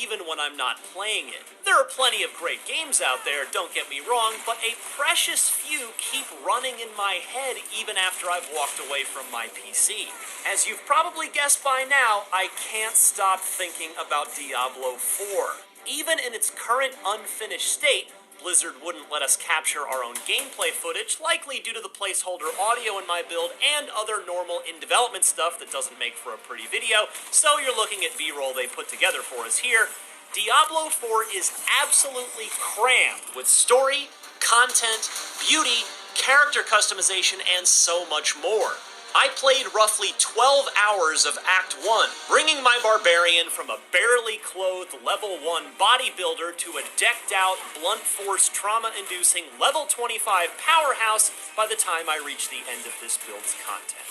even when I'm not playing it. There are plenty of great games out there, don't get me wrong, but a precious few keep running in my head even after I've walked away from my PC. As you've probably guessed by now, I can't stop thinking about Diablo IV. Even in its current unfinished state, Blizzard wouldn't let us capture our own gameplay footage, likely due to the placeholder audio in my build and other normal in-development stuff that doesn't make for a pretty video, so you're looking at B-roll they put together for us here. Diablo IV is absolutely crammed with story, content, beauty, character customization, and so much more. I played roughly 12 hours of Act 1, bringing my barbarian from a barely clothed level 1 bodybuilder to a decked out, blunt force, trauma-inducing level 25 powerhouse by the time I reach the end of this build's content.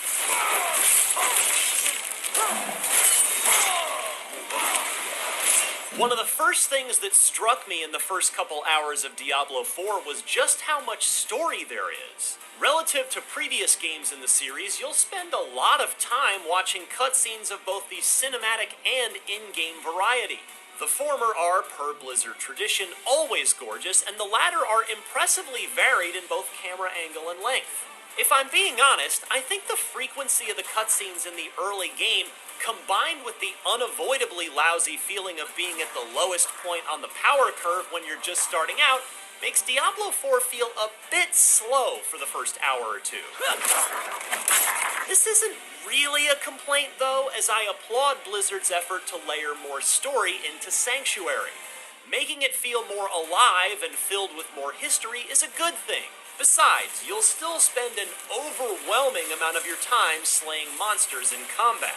One of the first things that struck me in the first couple hours of Diablo IV was just how much story there is. Relative to previous games in the series, you'll spend a lot of time watching cutscenes of both the cinematic and in-game variety. The former are, per Blizzard tradition, always gorgeous, and the latter are impressively varied in both camera angle and length. If I'm being honest, I think the frequency of the cutscenes in the early game, combined with the unavoidably lousy feeling of being at the lowest point on the power curve when you're just starting out, makes Diablo IV feel a bit slow for the first hour or two. This isn't really a complaint though, as I applaud Blizzard's effort to layer more story into Sanctuary. Making it feel more alive and filled with more history is a good thing. Besides, you'll still spend an overwhelming amount of your time slaying monsters in combat.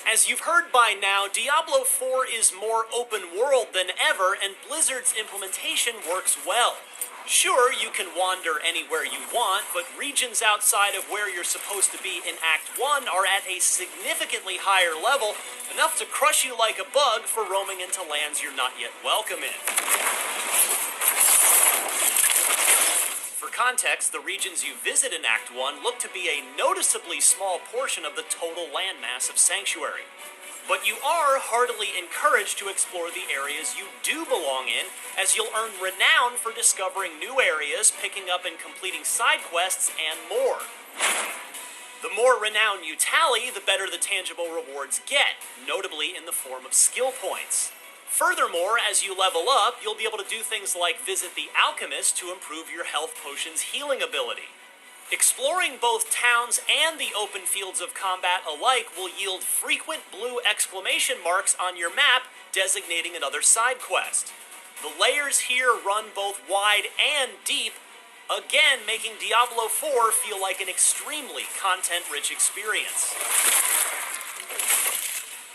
As you've heard by now, Diablo IV is more open world than ever, and Blizzard's implementation works well. Sure, you can wander anywhere you want, but regions outside of where you're supposed to be in Act 1 are at a significantly higher level, enough to crush you like a bug for roaming into lands you're not yet welcome in. For context, the regions you visit in Act 1 look to be a noticeably small portion of the total landmass of Sanctuary. But you are heartily encouraged to explore the areas you do belong in, as you'll earn renown for discovering new areas, picking up and completing side quests, and more. The more renown you tally, the better the tangible rewards get, notably in the form of skill points. Furthermore, as you level up, you'll be able to do things like visit the Alchemist to improve your health potion's healing ability. Exploring both towns and the open fields of combat alike will yield frequent blue exclamation marks on your map, designating another side quest. The layers here run both wide and deep, again making Diablo IV feel like an extremely content-rich experience.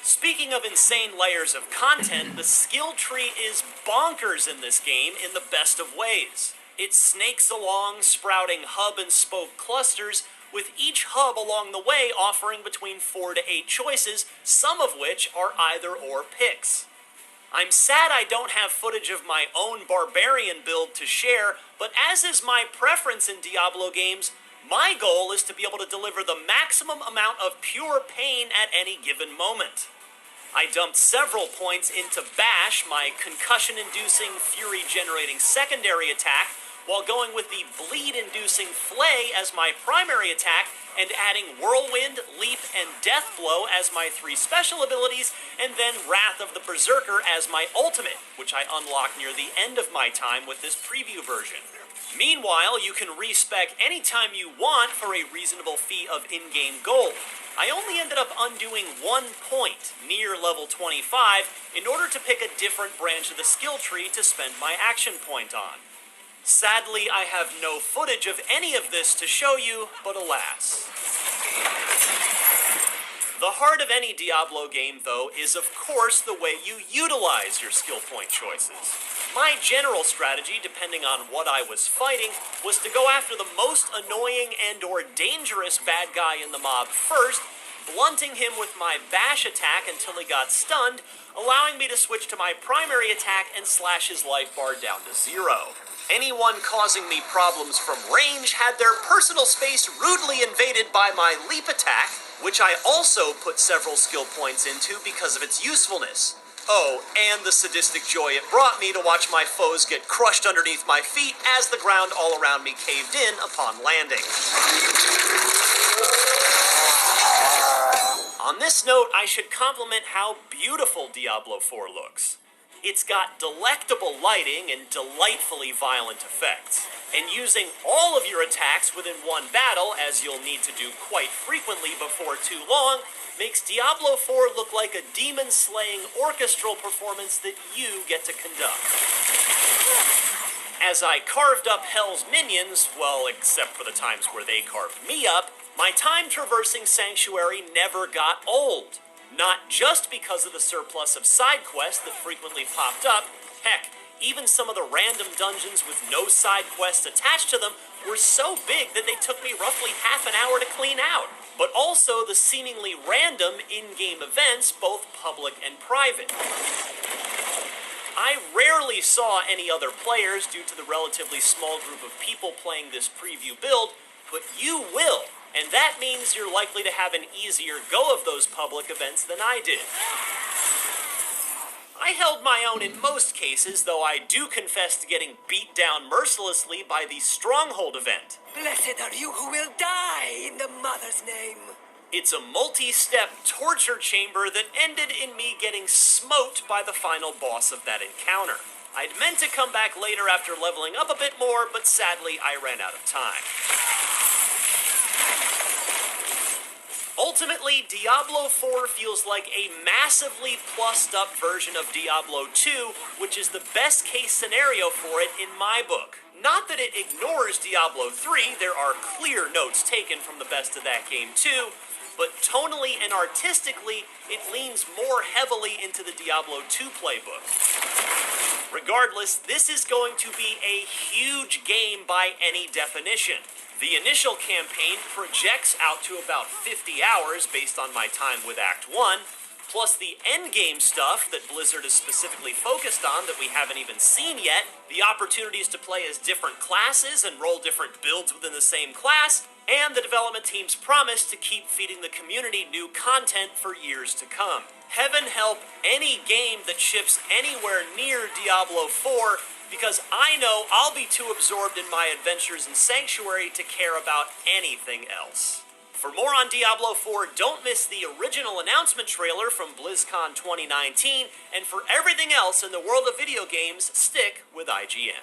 Speaking of insane layers of content, the skill tree is bonkers in this game in the best of ways. It snakes along, sprouting hub and spoke clusters, with each hub along the way offering between 4 to 8 choices, some of which are either-or picks. I'm sad I don't have footage of my own barbarian build to share, but as is my preference in Diablo games, my goal is to be able to deliver the maximum amount of pure pain at any given moment. I dumped several points into Bash, my concussion-inducing, fury-generating secondary attack, while going with the bleed-inducing Flay as my primary attack, and adding Whirlwind, Leap, and Death Blow as my 3 special abilities, and then Wrath of the Berserker as my ultimate, which I unlock near the end of my time with this preview version. Meanwhile, you can respec anytime you want for a reasonable fee of in-game gold. I only ended up undoing 1 point, near level 25, in order to pick a different branch of the skill tree to spend my action point on. Sadly, I have no footage of any of this to show you, but alas. The heart of any Diablo game, though, is of course the way you utilize your skill point choices. My general strategy, depending on what I was fighting, was to go after the most annoying and/or dangerous bad guy in the mob first, blunting him with my bash attack until he got stunned, allowing me to switch to my primary attack and slash his life bar down to 0. Anyone causing me problems from range had their personal space rudely invaded by my leap attack, which I also put several skill points into because of its usefulness. Oh, and the sadistic joy it brought me to watch my foes get crushed underneath my feet as the ground all around me caved in upon landing. On this note, I should compliment how beautiful Diablo IV looks. It's got delectable lighting and delightfully violent effects. And using all of your attacks within one battle, as you'll need to do quite frequently before too long, makes Diablo IV look like a demon-slaying orchestral performance that you get to conduct. As I carved up Hell's minions, well, except for the times where they carved me up, my time traversing Sanctuary never got old. Not just because of the surplus of side quests that frequently popped up, heck, even some of the random dungeons with no side quests attached to them were so big that they took me roughly half an hour to clean out. But also the seemingly random in-game events, both public and private. I rarely saw any other players due to the relatively small group of people playing this preview build, but you will. And that means you're likely to have an easier go of those public events than I did. I held my own in most cases, though I do confess to getting beat down mercilessly by the Stronghold event. Blessed are you who will die in the Mother's name. It's a multi-step torture chamber that ended in me getting smote by the final boss of that encounter. I'd meant to come back later after leveling up a bit more, but sadly I ran out of time. Ultimately, Diablo IV feels like a massively plussed up version of Diablo II, which is the best case scenario for it in my book. Not that it ignores Diablo III, there are clear notes taken from the best of that game too, but tonally and artistically, it leans more heavily into the Diablo II playbook. Regardless, this is going to be a huge game by any definition. The initial campaign projects out to about 50 hours based on my time with Act 1, plus the endgame stuff that Blizzard is specifically focused on that we haven't even seen yet, the opportunities to play as different classes and roll different builds within the same class, and the development team's promise to keep feeding the community new content for years to come. Heaven help any game that ships anywhere near Diablo IV, because I know I'll be too absorbed in my adventures in Sanctuary to care about anything else. For more on Diablo IV, don't miss the original announcement trailer from BlizzCon 2019, and for everything else in the world of video games, stick with IGN.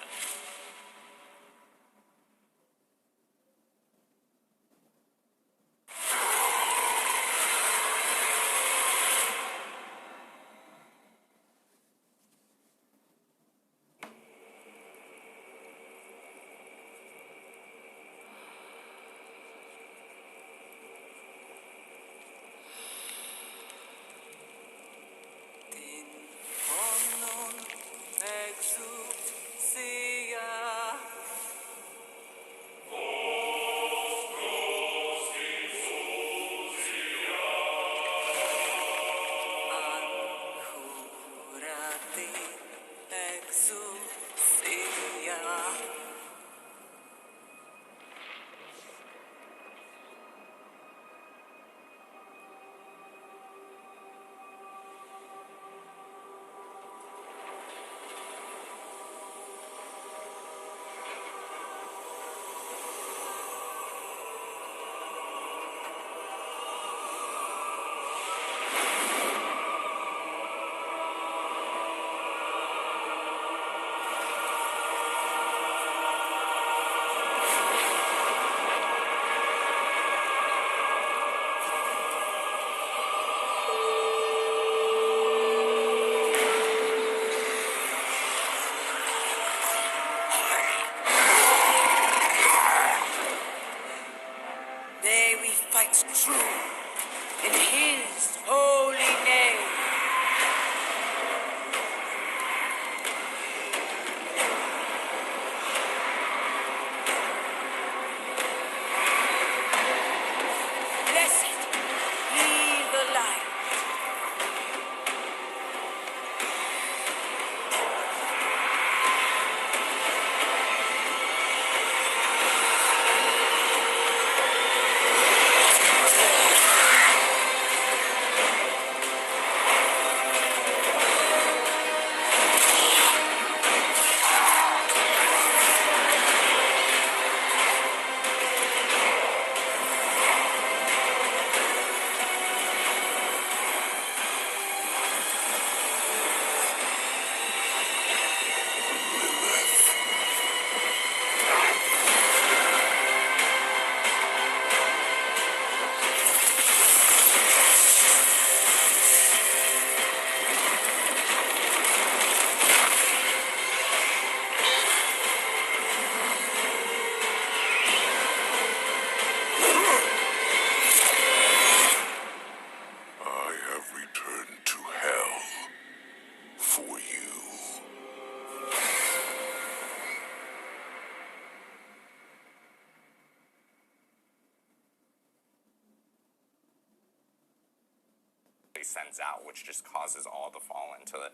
sends out, which just causes all the Fallen to,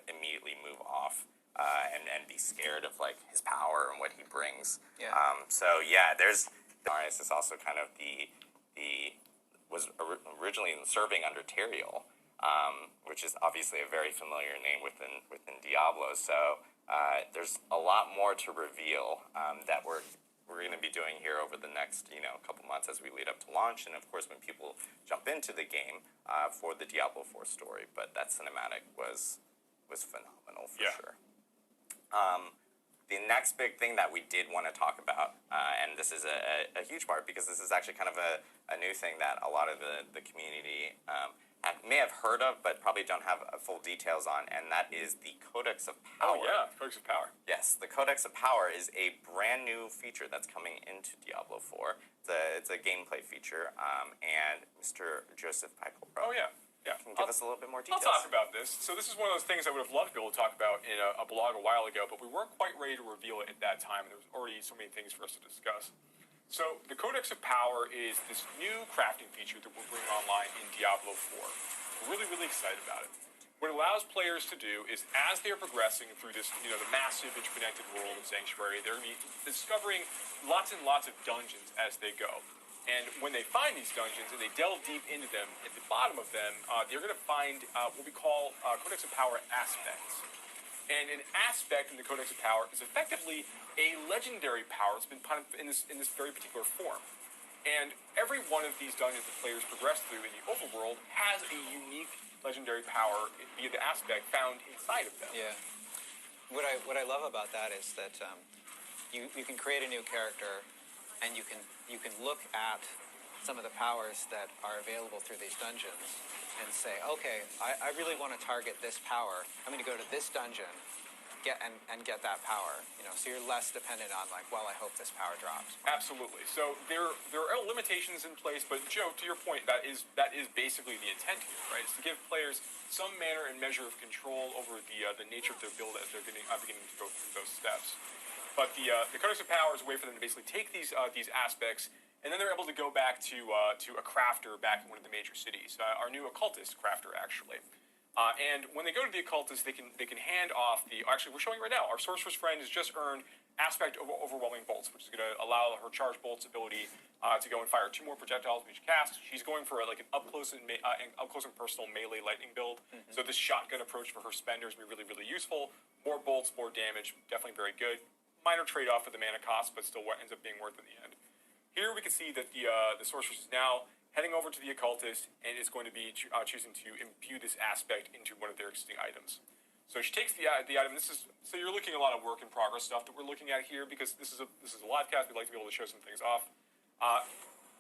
immediately move off and be scared of like his power and what he brings. Yeah. There's Darius is also kind of was originally serving under Teriel, which is obviously a very familiar name within Diablo. So there's a lot more to reveal that we're going to be doing here over the next couple months as we lead up to launch, and of course when people jump into the game for the Diablo IV story. But that cinematic was phenomenal for sure. The next big thing that we did want to talk about, and this is a huge part because this is actually kind of a new thing that a lot of the community may have heard of, but probably don't have full details on, and that is the Codex of Power. Oh yeah, Codex of Power. Yes, the Codex of Power is a brand new feature that's coming into Diablo IV. It's a gameplay feature, and Mr. Joseph Pikel. Oh yeah. Yeah, Can give us a little bit more details. I'll talk about this. So this is one of those things I would have loved to be able to talk about in a blog a while ago, but we weren't quite ready to reveal it at that time, and there was already so many things for us to discuss. So the Codex of Power is this new crafting feature that we're bringing online in Diablo IV. We're really, really excited about it. What it allows players to do is, as they're progressing through this, the massive interconnected world of Sanctuary, they're going to be discovering lots and lots of dungeons as they go. And when they find these dungeons and they delve deep into them, at the bottom of them, they're going to find what we call Codex of Power aspects. And an aspect in the Codex of Power is effectively a legendary power that's been put in this very particular form. And every one of these dungeons that players progress through in the overworld has a unique legendary power via the aspect found inside of them. Yeah. What I love about that is that you can create a new character, and you can look at some of the powers that are available through these dungeons and say, okay, I really want to target this power. I'm going to go to this dungeon, get that power. So you're less dependent on like, well, I hope this power drops. Absolutely. So there are limitations in place, but Joe, to your point, that is basically the intent here, right? It's to give players some manner and measure of control over the nature of their build as they're beginning to go through those steps. But the Codex of Power is a way for them to basically take these aspects, and then they're able to go back to a crafter back in one of the major cities, our new occultist crafter, actually. And when they go to the occultist, they can hand off actually, we're showing it right now. Our sorcerer's friend has just earned Aspect of Overwhelming Bolts, which is going to allow her Charge Bolts ability to go and fire 2 more projectiles with each cast. She's going for an up close and personal melee lightning build. Mm-hmm. So this shotgun approach for her spenders will be really, really useful. More bolts, more damage, definitely very good. Minor trade-off with the mana cost, but still what ends up being worth in the end. Here we can see that the sorceress is now heading over to the occultist and is going to be choosing to imbue this aspect into one of their existing items. So she takes the item. So you're looking at a lot of work in progress stuff that we're looking at here because this is a live cast. We'd like to be able to show some things off.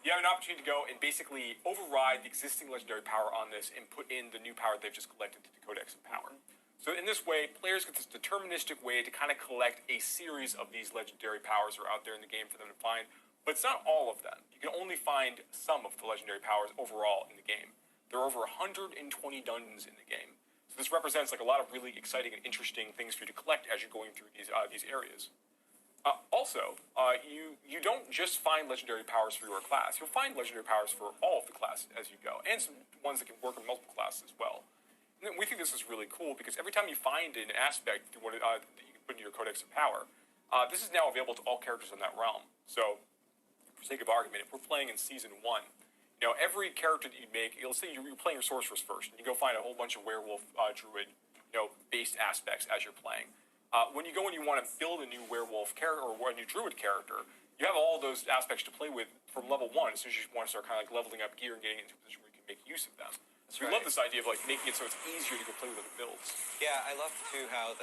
You have an opportunity to go and basically override the existing legendary power on this and put in the new power they've just collected to the Codex of Power. So in this way, players get this deterministic way to kind of collect a series of these legendary powers that are out there in the game for them to find, but it's not all of them. You can only find some of the legendary powers overall in the game. There are over 120 dungeons in the game. So this represents like a lot of really exciting and interesting things for you to collect as you're going through these areas. Also, you don't just find legendary powers for your class. You'll find legendary powers for all of the classes as you go, and some ones that can work in multiple classes as well. And we think this is really cool because every time you find an aspect that you can put into your Codex of Power, this is now available to all characters in that realm. So, for sake of argument, if we're playing in Season 1, every character that you make, let's say you're playing your Sorceress first, and you go find a whole bunch of Werewolf, Druid, based aspects as you're playing. When you go and you want to build a new Werewolf character or a new Druid character, you have all those aspects to play with from level 1 as soon as you want to start kind of like leveling up gear and getting into a position where you can make use of them. So we love this idea of like making it so it's easier to go play with other builds. Yeah, I love too how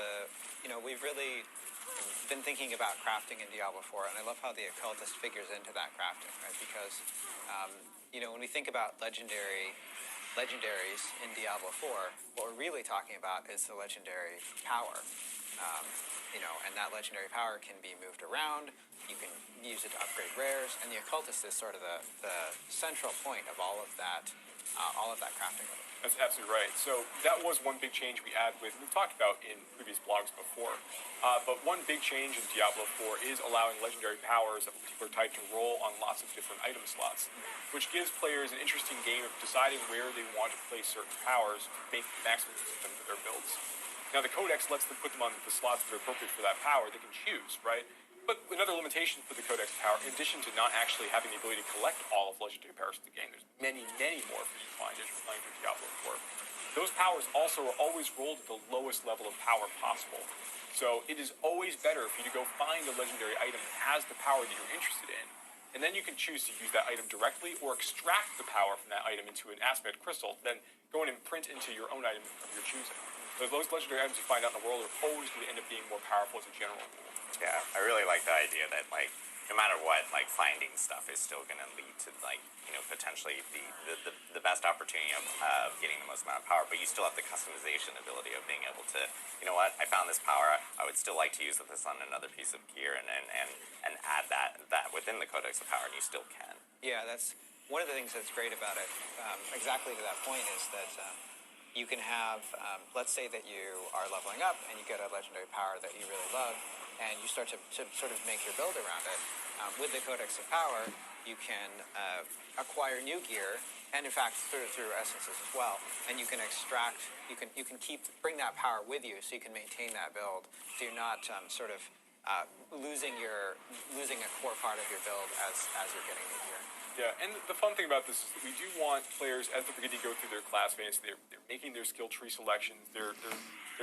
we've really been thinking about crafting in Diablo 4, and I love how the occultist figures into that crafting, right? Because when we think about legendaries in Diablo 4, what we're really talking about is the legendary power. And that legendary power can be moved around. You can use it to upgrade rares, and the occultist is sort of the central point of all of that crafting. That's absolutely right. So that was one big change we had with, we've talked about in previous blogs before, but one big change in Diablo 4 is allowing legendary powers of a particular type to roll on lots of different item slots, which gives players an interesting game of deciding where they want to place certain powers to make maximum use of them for their builds. Now the Codex lets them put them on the slots that are appropriate for that power. They can choose, right? But another limitation for the Codex power, in addition to not actually having the ability to collect all of legendary powers in the game, there's many, many more for you to find as you're playing through Diablo 4. Those powers also are always rolled at the lowest level of power possible. So it is always better for you to go find a legendary item that has the power that you're interested in, and then you can choose to use that item directly or extract the power from that item into an aspect crystal, then go in and print into your own item of your choosing. So those legendary items you find out in the world are always going to end up being more powerful as a general rule. Yeah, I really like the idea that, like, no matter what, like, finding stuff is still going to lead to, like, you know, potentially the best opportunity of getting the most amount of power, but you still have the customization ability of being able to, you know what, I found this power, I would still like to use this on another piece of gear and add that within the Codex of Power, and you still can. Yeah, that's one of the things that's great about it, exactly to that point, is that you can have, let's say that you are leveling up and you get a legendary power that you really love, and you start to sort of make your build around it. With the Codex of Power, you can acquire new gear, and in fact through essences as well, and you can extract, you can bring that power with you, so you can maintain that build. So you're not sort of losing a core part of your build as you're getting new gear. Yeah, and the fun thing about this is that we do want players, as they're beginning to go through their class phase, they're making their skill tree selections, they're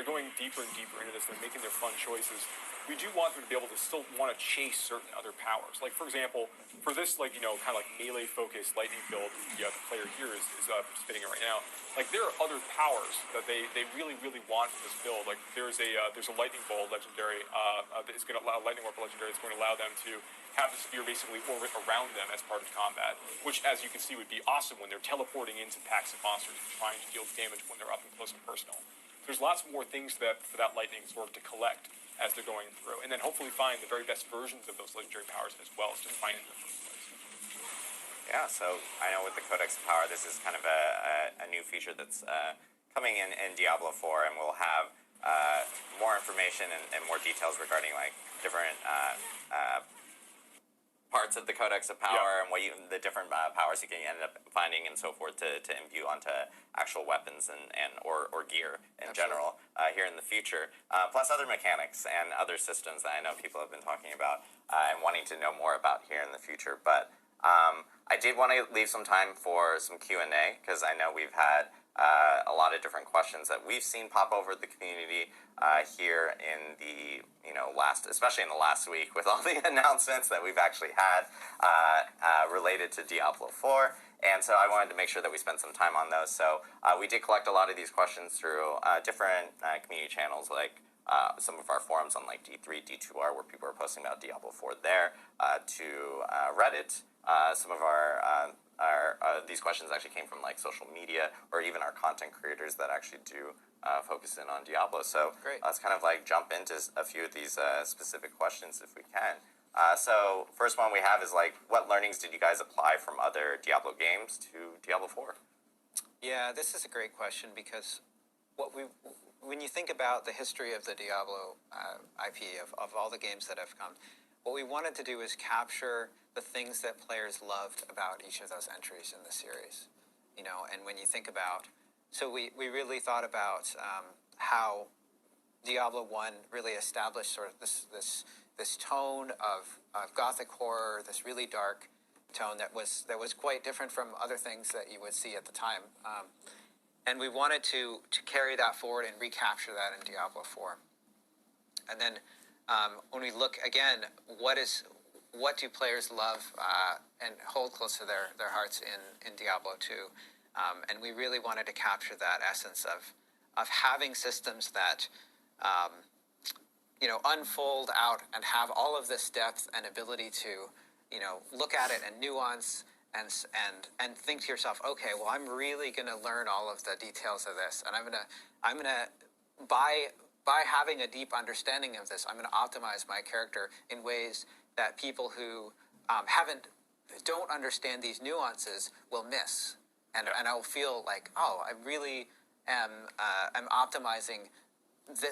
going deeper and deeper into this, they're making their fun choices. We do want them to be able to still want to chase certain other powers. Like, for example, for this, like, you know, kind of like melee-focused lightning build the player here is participating in right now, like, there are other powers that they really, really want for this build. Like, there's a lightning bolt legendary that is going to allow lightning warp legendary that's going to allow them to have the spear basically orbit around them as part of combat, which, as you can see, would be awesome when they're teleporting into packs of monsters and trying to deal damage when they're up and close and personal. There's lots more things for that lightning sword to collect as they're going through, and then hopefully find the very best versions of those legendary powers as well as just find in the first place. Yeah, so I know with the Codex of Power, this is kind of a new feature that's coming in Diablo 4, and we'll have more information and more details regarding, like, different parts of the Codex of Power, and the different powers you can end up finding and so forth to imbue onto actual weapons or gear in general here in the future. Plus other mechanics and other systems that I know people have been talking about and wanting to know more about here in the future. But I did want to leave some time for some Q&A, because I know we've had a lot of different questions that we've seen pop over the community here in the especially in the last week with all the announcements that we've actually had related to Diablo 4. And so I wanted to make sure that we spent some time on those. So we did collect a lot of these questions through different community channels, like some of our forums on, like, D3, D2R, where people are posting about Diablo 4 there, to Reddit. Some of our these questions actually came from, like, social media, or even our content creators that actually do focus in on Diablo. So let's kind of, like, jump into a few of these specific questions if we can. So first one we have is, like, what learnings did you guys apply from other Diablo games to Diablo 4? Yeah, this is a great question, because when you think about the history of the Diablo IP, of all the games that have come, what we wanted to do is capture the things that players loved about each of those entries in the series. You know, and when you think about, so we really thought about how Diablo 1 really established sort of this tone of gothic horror, this really dark tone that was quite different from other things that you would see at the time. And we wanted to carry that forward and recapture that in Diablo 4. And then when we look again, what do players love and hold close to their hearts in Diablo 2? And we really wanted to capture that essence of having systems that unfold out and have all of this depth and ability to look at it and nuance and think to yourself, okay, well, I'm really going to learn all of the details of this, and I'm gonna by having a deep understanding of this, I'm going to optimize my character in ways that people who don't understand these nuances will miss. and I will feel like, oh, I really am optimizing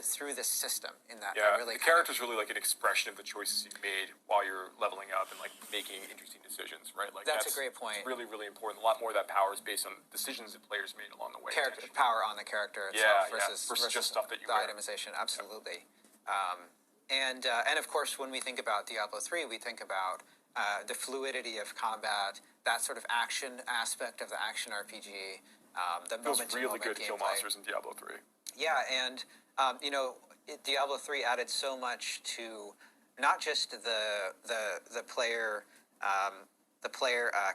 through this system in that. Yeah, really the character's really like an expression of the choices you've made while you're leveling up and like making interesting decisions, right? Like that's a great point. Really, really important. A lot more of that power is based on decisions that players made along the way. Character power on the character itself versus just stuff that you the itemization. Absolutely. And of course, when we think about Diablo 3, we think about the fluidity of combat, that sort of action aspect of the action RPG. The feels really good to kill monsters in Diablo 3. Yeah, and Diablo 3 added so much to not just the player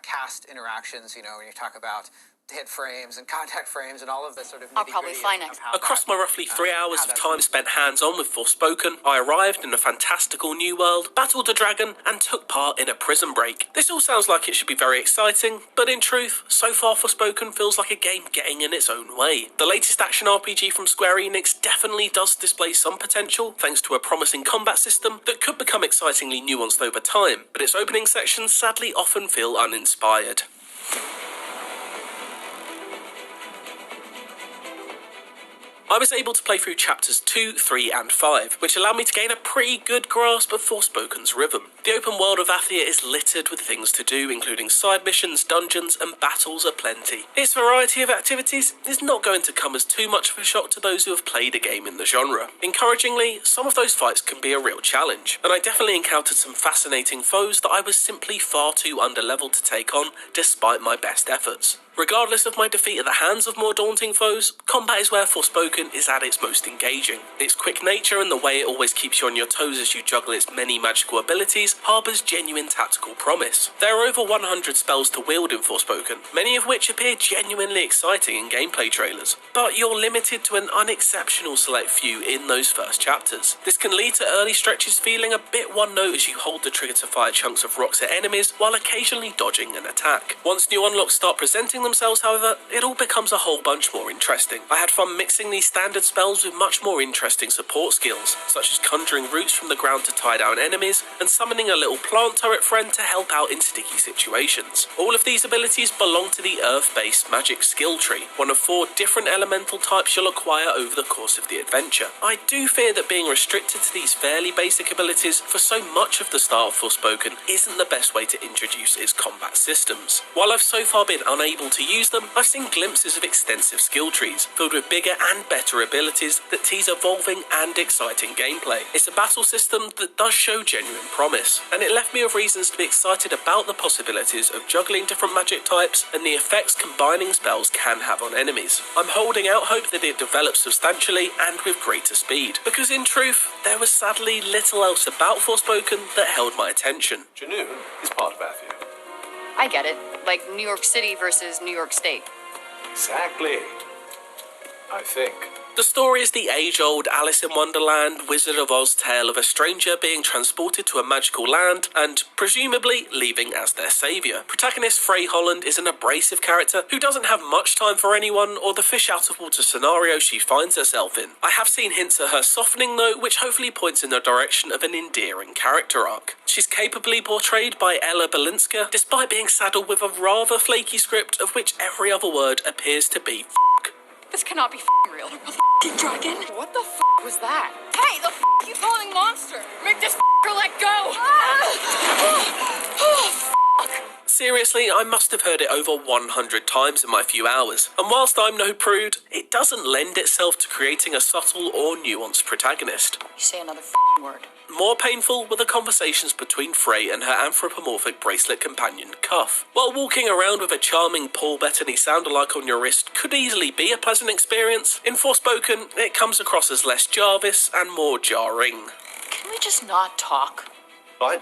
cast interactions. When you talk about hit frames and contact frames and all of the sort of I'll probably fly next. Across my roughly 3 hours of time spent hands-on with Forspoken, I arrived in a fantastical new world, battled a dragon, and took part in a prison break. This all sounds like it should be very exciting, but in truth, so far Forspoken feels like a game getting in its own way. The latest action RPG from Square Enix definitely does display some potential, thanks to a promising combat system that could become excitingly nuanced over time, but its opening sections sadly often feel uninspired. I was able to play through chapters 2, 3 and 5, which allowed me to gain a pretty good grasp of Forspoken's rhythm. The open world of Athia is littered with things to do, including side missions, dungeons and battles aplenty. Its variety of activities is not going to come as too much of a shock to those who have played a game in the genre. Encouragingly, some of those fights can be a real challenge, and I definitely encountered some fascinating foes that I was simply far too underleveled to take on, despite my best efforts. Regardless of my defeat at the hands of more daunting foes, combat is where Forspoken is at its most engaging. Its quick nature and the way it always keeps you on your toes as you juggle its many magical abilities harbours genuine tactical promise. There are over 100 spells to wield in Forspoken, many of which appear genuinely exciting in gameplay trailers, but you're limited to an unexceptional select few in those first chapters. This can lead to early stretches feeling a bit one-note as you hold the trigger to fire chunks of rocks at enemies while occasionally dodging an attack. Once new unlocks start presenting themselves, however, it all becomes a whole bunch more interesting. I had fun mixing these standard spells with much more interesting support skills, such as conjuring roots from the ground to tie down enemies, and summoning a little plant turret friend to help out in sticky situations. All of these abilities belong to the Earth-based magic skill tree, one of 4 different elemental types you'll acquire over the course of the adventure. I do fear that being restricted to these fairly basic abilities for so much of the start of Forspoken isn't the best way to introduce its combat systems. While I've so far been unable to use them, I've seen glimpses of extensive skill trees, filled with bigger and better abilities that tease evolving and exciting gameplay. It's a battle system that does show genuine promise, and it left me with reasons to be excited about the possibilities of juggling different magic types and the effects combining spells can have on enemies. I'm holding out hope that it develops substantially and with greater speed, because in truth, there was sadly little else about Forspoken that held my attention. Janoon is part of Athia. I get it. Like New York City versus New York State. Exactly. I think. The story is the age-old Alice in Wonderland, Wizard of Oz tale of a stranger being transported to a magical land and, presumably, leaving as their saviour. Protagonist Frey Holland is an abrasive character who doesn't have much time for anyone or the fish-out-of-water scenario she finds herself in. I have seen hints at her softening though, which hopefully points in the direction of an endearing character arc. She's capably portrayed by Ella Balinska, despite being saddled with a rather flaky script of which every other word appears to be f***. This cannot be real. Dragon? What the was that? Hey, the you calling monster? Make this let go! Seriously, I must have heard it over 100 times in my few hours, and whilst I'm no prude, it doesn't lend itself to creating a subtle or nuanced protagonist. You say another word. More painful were the conversations between Frey and her anthropomorphic bracelet companion, Cuff. While walking around with a charming Paul Bettany sound-alike on your wrist could easily be a pleasant experience, in Forspoken, it comes across as less Jarvis and more jarring. Can we just not talk? Fine.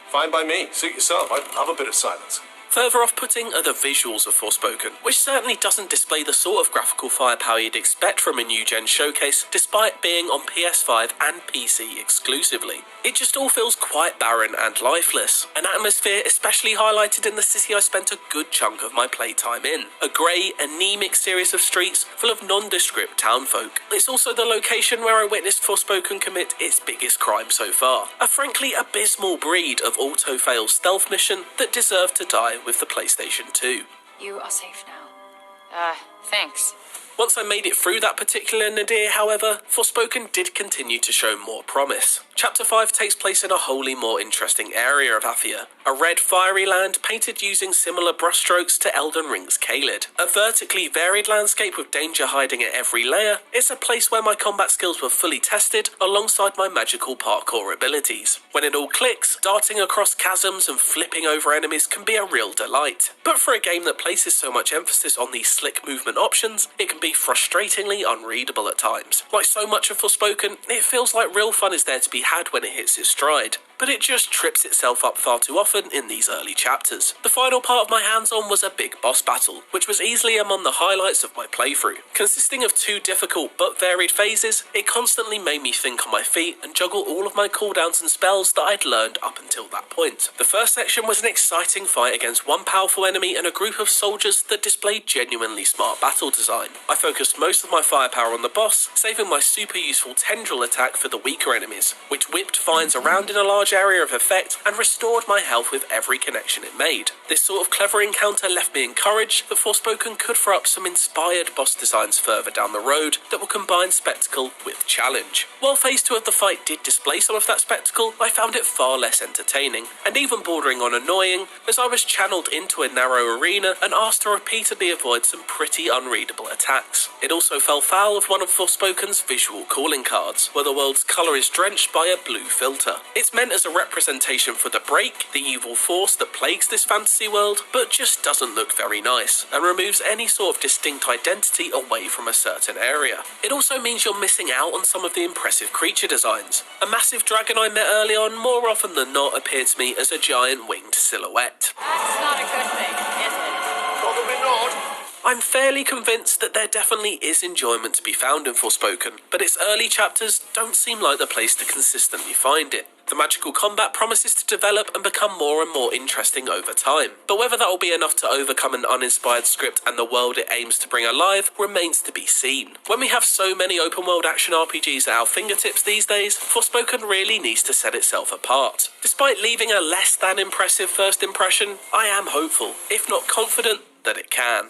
Fine by me. Suit yourself. I love a bit of silence. Further off-putting are the visuals of Forspoken, which certainly doesn't display the sort of graphical firepower you'd expect from a new-gen showcase, despite being on PS5 and PC exclusively. It just all feels quite barren and lifeless, an atmosphere especially highlighted in the city I spent a good chunk of my playtime in. A grey, anemic series of streets full of nondescript townfolk. It's also the location where I witnessed Forspoken commit its biggest crime so far. A frankly abysmal breed of auto-fail stealth mission that deserved to die with the PlayStation 2. You are safe now. Thanks. Once I made it through that particular nadir, however, Forspoken did continue to show more promise. Chapter 5 takes place in a wholly more interesting area of Athia, a red fiery land painted using similar brushstrokes to Elden Ring's Caelid. A vertically varied landscape with danger hiding at every layer, it's a place where my combat skills were fully tested alongside my magical parkour abilities. When it all clicks, darting across chasms and flipping over enemies can be a real delight. But for a game that places so much emphasis on these slick movement options, it can be frustratingly unreadable at times. Like so much of Forspoken, it feels like real fun is there to be had when it hits its stride, but it just trips itself up far too often in these early chapters. The final part of my hands-on was a big boss battle, which was easily among the highlights of my playthrough. Consisting of 2 difficult but varied phases, it constantly made me think on my feet and juggle all of my cooldowns and spells that I'd learned up until that point. The first section was an exciting fight against one powerful enemy and a group of soldiers that displayed genuinely smart battle design. I focused most of my firepower on the boss, saving my super useful tendril attack for the weaker enemies, which whipped vines around in a large area of effect and restored my health with every connection it made. This sort of clever encounter left me encouraged that Forspoken could throw up some inspired boss designs further down the road that will combine spectacle with challenge. While phase 2 of the fight did display some of that spectacle, I found it far less entertaining, and even bordering on annoying, as I was channeled into a narrow arena and asked to repeatedly avoid some pretty unreadable attacks. It also fell foul of one of Forspoken's visual calling cards, where the world's colour is drenched by a blue filter. It's meant as a representation for the break, the evil force that plagues this fantasy world, but just doesn't look very nice, and removes any sort of distinct identity away from a certain area. It also means you're missing out on some of the impressive creature designs. A massive dragon I met early on more often than not appeared to me as a giant winged silhouette. That's not a good thing, is it? Probably not. I'm fairly convinced that there definitely is enjoyment to be found in Forspoken, but its early chapters don't seem like the place to consistently find it. The magical combat promises to develop and become more and more interesting over time, but whether that will be enough to overcome an uninspired script and the world it aims to bring alive remains to be seen. When we have so many open-world action RPGs at our fingertips these days, Forspoken really needs to set itself apart. Despite leaving a less than impressive first impression, I am hopeful, if not confident, that it can.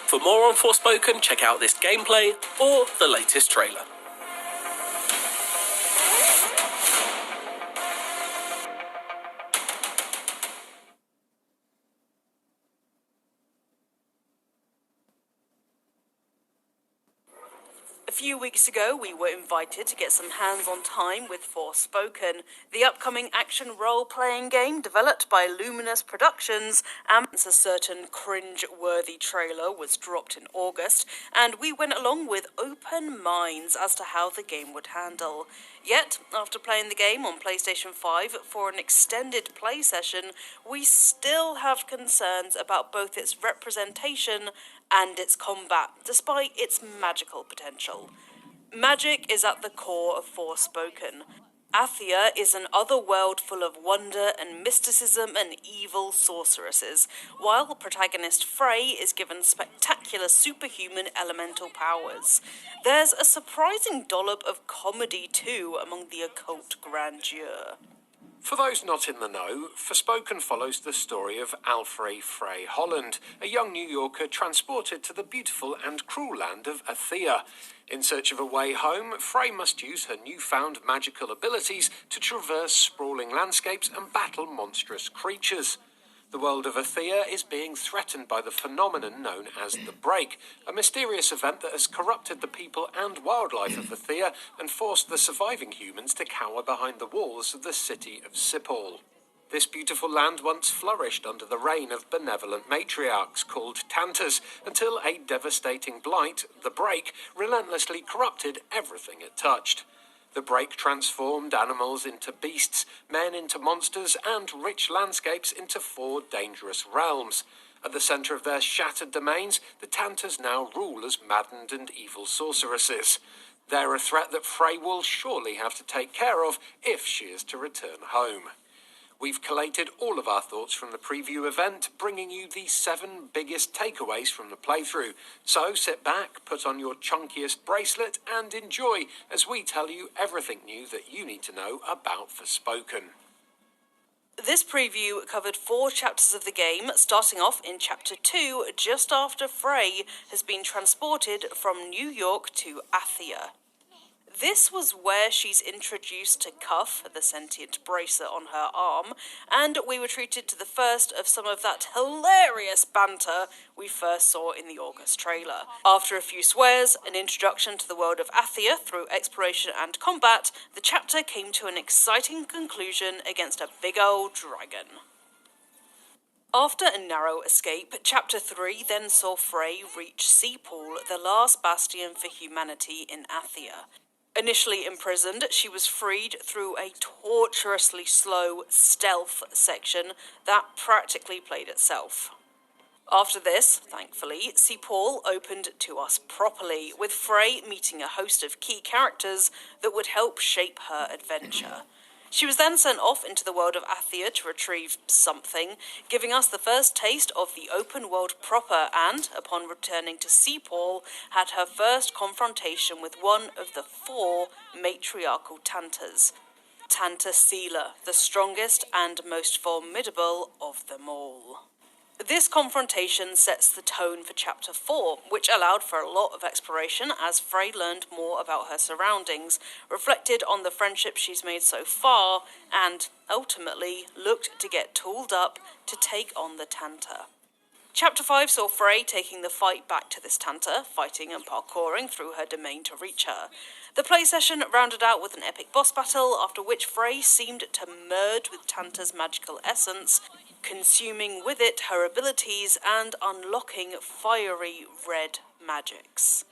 For more on Forspoken, check out this gameplay or the latest trailer. A few weeks ago, we were invited to get some hands-on time with Forspoken, the upcoming action role-playing game developed by Luminous Productions, and a certain cringe-worthy trailer was dropped in August, and we went along with open minds as to how the game would handle. Yet, after playing the game on PlayStation 5 for an extended play session, we still have concerns about both its representation and its combat, despite its magical potential. Magic is at the core of Forspoken. Athia is an other world full of wonder and mysticism and evil sorceresses, while protagonist Frey is given spectacular superhuman elemental powers. There's a surprising dollop of comedy too among the occult grandeur. For those not in the know, Forspoken follows the story of Alfred Frey Holland, a young New Yorker transported to the beautiful and cruel land of Athia. In search of a way home, Frey must use her newfound magical abilities to traverse sprawling landscapes and battle monstrous creatures. The world of Athia is being threatened by the phenomenon known as the Break, a mysterious event that has corrupted the people and wildlife of Athia and forced the surviving humans to cower behind the walls of the city of Cipoll. This beautiful land once flourished under the reign of benevolent matriarchs called Tantas, until a devastating blight, the Break, relentlessly corrupted everything it touched. The Break transformed animals into beasts, men into monsters, and rich landscapes into 4 dangerous realms. At the centre of their shattered domains, the Tantas now rule as maddened and evil sorceresses. They're a threat that Frey will surely have to take care of if she is to return home. We've collated all of our thoughts from the preview event, bringing you the 7 biggest takeaways from the playthrough. So sit back, put on your chunkiest bracelet, and enjoy as we tell you everything new that you need to know about Forspoken. This preview covered 4 chapters of the game, starting off in Chapter 2, just after Frey has been transported from New York to Athia. This was where she's introduced to Cuff, the sentient bracer on her arm, and we were treated to the first of some of that hilarious banter we first saw in the August trailer. After a few swears, an introduction to the world of Athia through exploration and combat, the chapter came to an exciting conclusion against a big old dragon. After a narrow escape, Chapter 3 then saw Frey reach Seapool, the last bastion for humanity in Athia. Initially imprisoned, she was freed through a torturously slow stealth section that practically played itself. After this, thankfully, Seapool opened to us properly, with Frey meeting a host of key characters that would help shape her adventure. She was then sent off into the world of Athia to retrieve something, giving us the first taste of the open world proper and, upon returning to Seapool, had her first confrontation with one of the 4 matriarchal Tantas. Tanta Seela, the strongest and most formidable of them all. This confrontation sets the tone for Chapter 4, which allowed for a lot of exploration as Frey learned more about her surroundings, reflected on the friendship she's made so far, and, ultimately, looked to get tooled up to take on the Tanta. Chapter 5 saw Frey taking the fight back to this Tanta, fighting and parkouring through her domain to reach her. The play session rounded out with an epic boss battle, after which Frey seemed to merge with Tanta's magical essence, consuming with it her abilities and unlocking fiery red magics.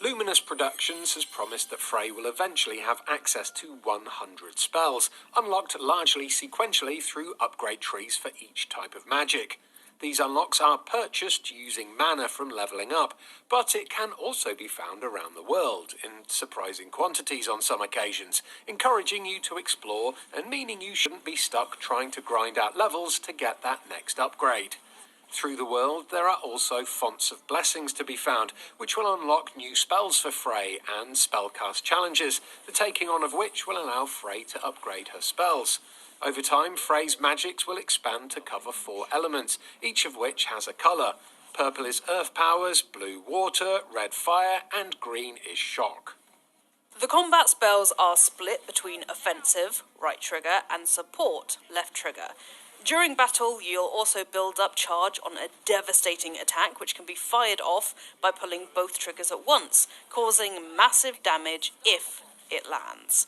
Luminous Productions has promised that Frey will eventually have access to 100 spells, unlocked largely sequentially through upgrade trees for each type of magic. These unlocks are purchased using mana from levelling up, but it can also be found around the world, in surprising quantities on some occasions, encouraging you to explore and meaning you shouldn't be stuck trying to grind out levels to get that next upgrade. Through the world, there are also fonts of blessings to be found, which will unlock new spells for Frey and spellcast challenges, the taking on of which will allow Frey to upgrade her spells. Over time, Frey's magics will expand to cover 4 elements, each of which has a colour. Purple is earth powers, blue water, red fire, and green is shock. The combat spells are split between offensive, right trigger, and support, left trigger. During battle, you'll also build up charge on a devastating attack which can be fired off by pulling both triggers at once, causing massive damage if it lands.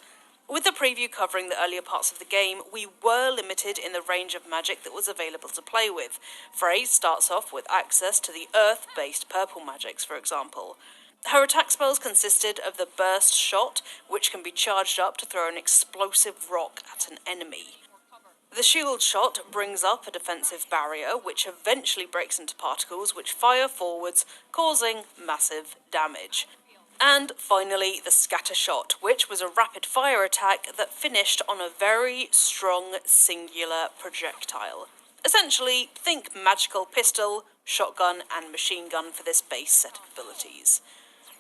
With the preview covering the earlier parts of the game, we were limited in the range of magic that was available to play with. Frey starts off with access to the earth-based purple magics, for example. Her attack spells consisted of the burst shot, which can be charged up to throw an explosive rock at an enemy. The shield shot brings up a defensive barrier, which eventually breaks into particles which fire forwards, causing massive damage. And finally, the scatter shot, which was a rapid-fire attack that finished on a very strong singular projectile. Essentially, think magical pistol, shotgun, and machine gun for this base set of abilities.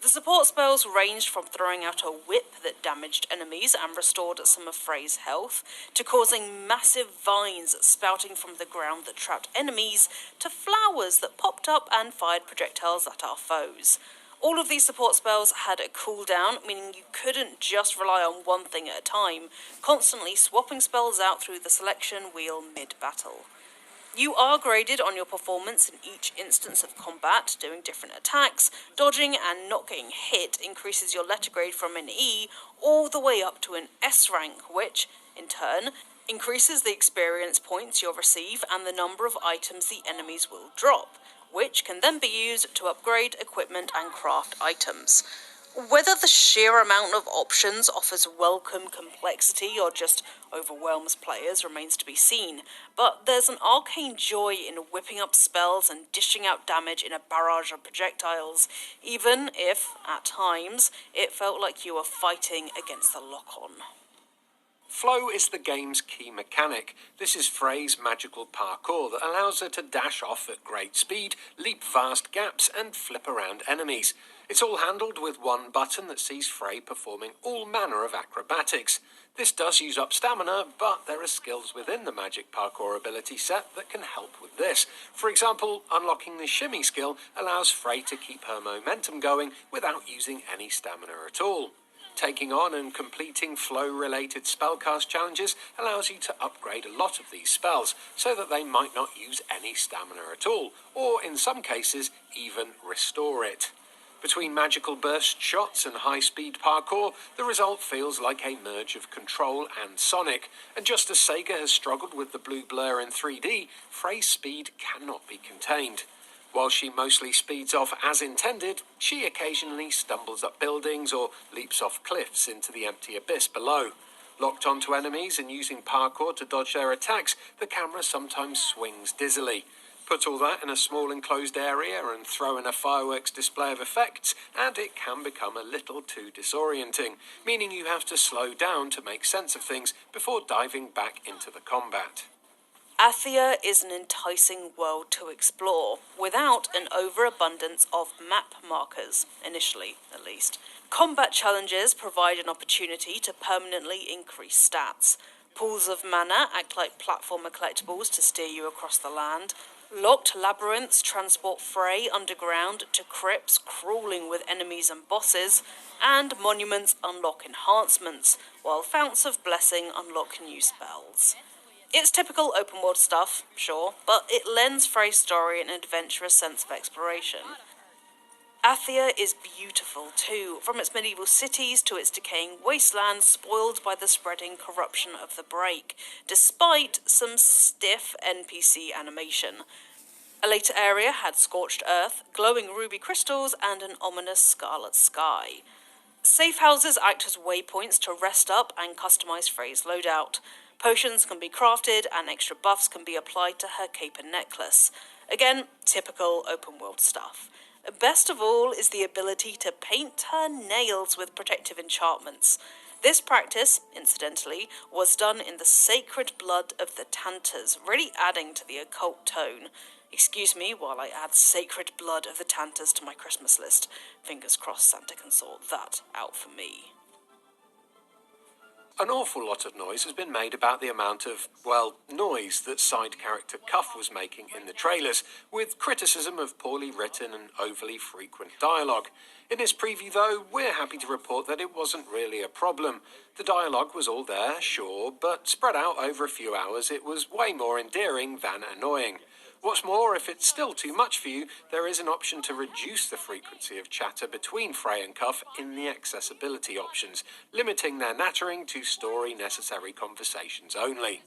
The support spells ranged from throwing out a whip that damaged enemies and restored some of Frey's health, to causing massive vines spouting from the ground that trapped enemies, to flowers that popped up and fired projectiles at our foes. All of these support spells had a cooldown, meaning you couldn't just rely on one thing at a time, constantly swapping spells out through the selection wheel mid-battle. You are graded on your performance in each instance of combat, doing different attacks. Dodging and not getting hit increases your letter grade from an E all the way up to an S rank, which, in turn, increases the experience points you'll receive and the number of items the enemies will drop, which can then be used to upgrade equipment and craft items. Whether the sheer amount of options offers welcome complexity or just overwhelms players remains to be seen, but there's an arcane joy in whipping up spells and dishing out damage in a barrage of projectiles, even if, at times, it felt like you were fighting against the lock-on. Flow is the game's key mechanic. This is Frey's magical parkour that allows her to dash off at great speed, leap vast gaps, and flip around enemies. It's all handled with one button that sees Frey performing all manner of acrobatics. This does use up stamina, but there are skills within the magic parkour ability set that can help with this. For example, unlocking the shimmy skill allows Frey to keep her momentum going without using any stamina at all. Taking on and completing flow-related spellcast challenges allows you to upgrade a lot of these spells so that they might not use any stamina at all, or in some cases, even restore it. Between magical burst shots and high-speed parkour, the result feels like a merge of Control and Sonic, and just as Sega has struggled with the blue blur in 3D, Frey's speed cannot be contained. While she mostly speeds off as intended, she occasionally stumbles up buildings or leaps off cliffs into the empty abyss below. Locked onto enemies and using parkour to dodge their attacks, the camera sometimes swings dizzily. Put all that in a small enclosed area and throw in a fireworks display of effects, and it can become a little too disorienting, meaning you have to slow down to make sense of things before diving back into the combat. Athia is an enticing world to explore, without an overabundance of map markers, initially at least. Combat challenges provide an opportunity to permanently increase stats. Pools of mana act like platformer collectibles to steer you across the land. Locked labyrinths transport Frey underground to crypts crawling with enemies and bosses, and monuments unlock enhancements, while founts of blessing unlock new spells. It's typical open-world stuff, sure, but it lends Frey's story an adventurous sense of exploration. Athia is beautiful too, from its medieval cities to its decaying wastelands spoiled by the spreading corruption of the Break, despite some stiff NPC animation. A later area had scorched earth, glowing ruby crystals, and an ominous scarlet sky. Safe houses act as waypoints to rest up and customize Frey's loadout. Potions can be crafted and extra buffs can be applied to her cape and necklace. Again, typical open-world stuff. Best of all is the ability to paint her nails with protective enchantments. This practice, incidentally, was done in the sacred blood of the Tanters, really adding to the occult tone. Excuse me while I add sacred blood of the Tanters to my Christmas list. Fingers crossed Santa can sort that out for me. An awful lot of noise has been made about the amount of, well, noise that side character Cuff was making in the trailers, with criticism of poorly written and overly frequent dialogue. In this preview, though, we're happy to report that it wasn't really a problem. The dialogue was all there, sure, but spread out over a few hours, it was way more endearing than annoying. What's more, if it's still too much for you, there is an option to reduce the frequency of chatter between Frey and Cuff in the accessibility options, limiting their nattering to story-necessary conversations only.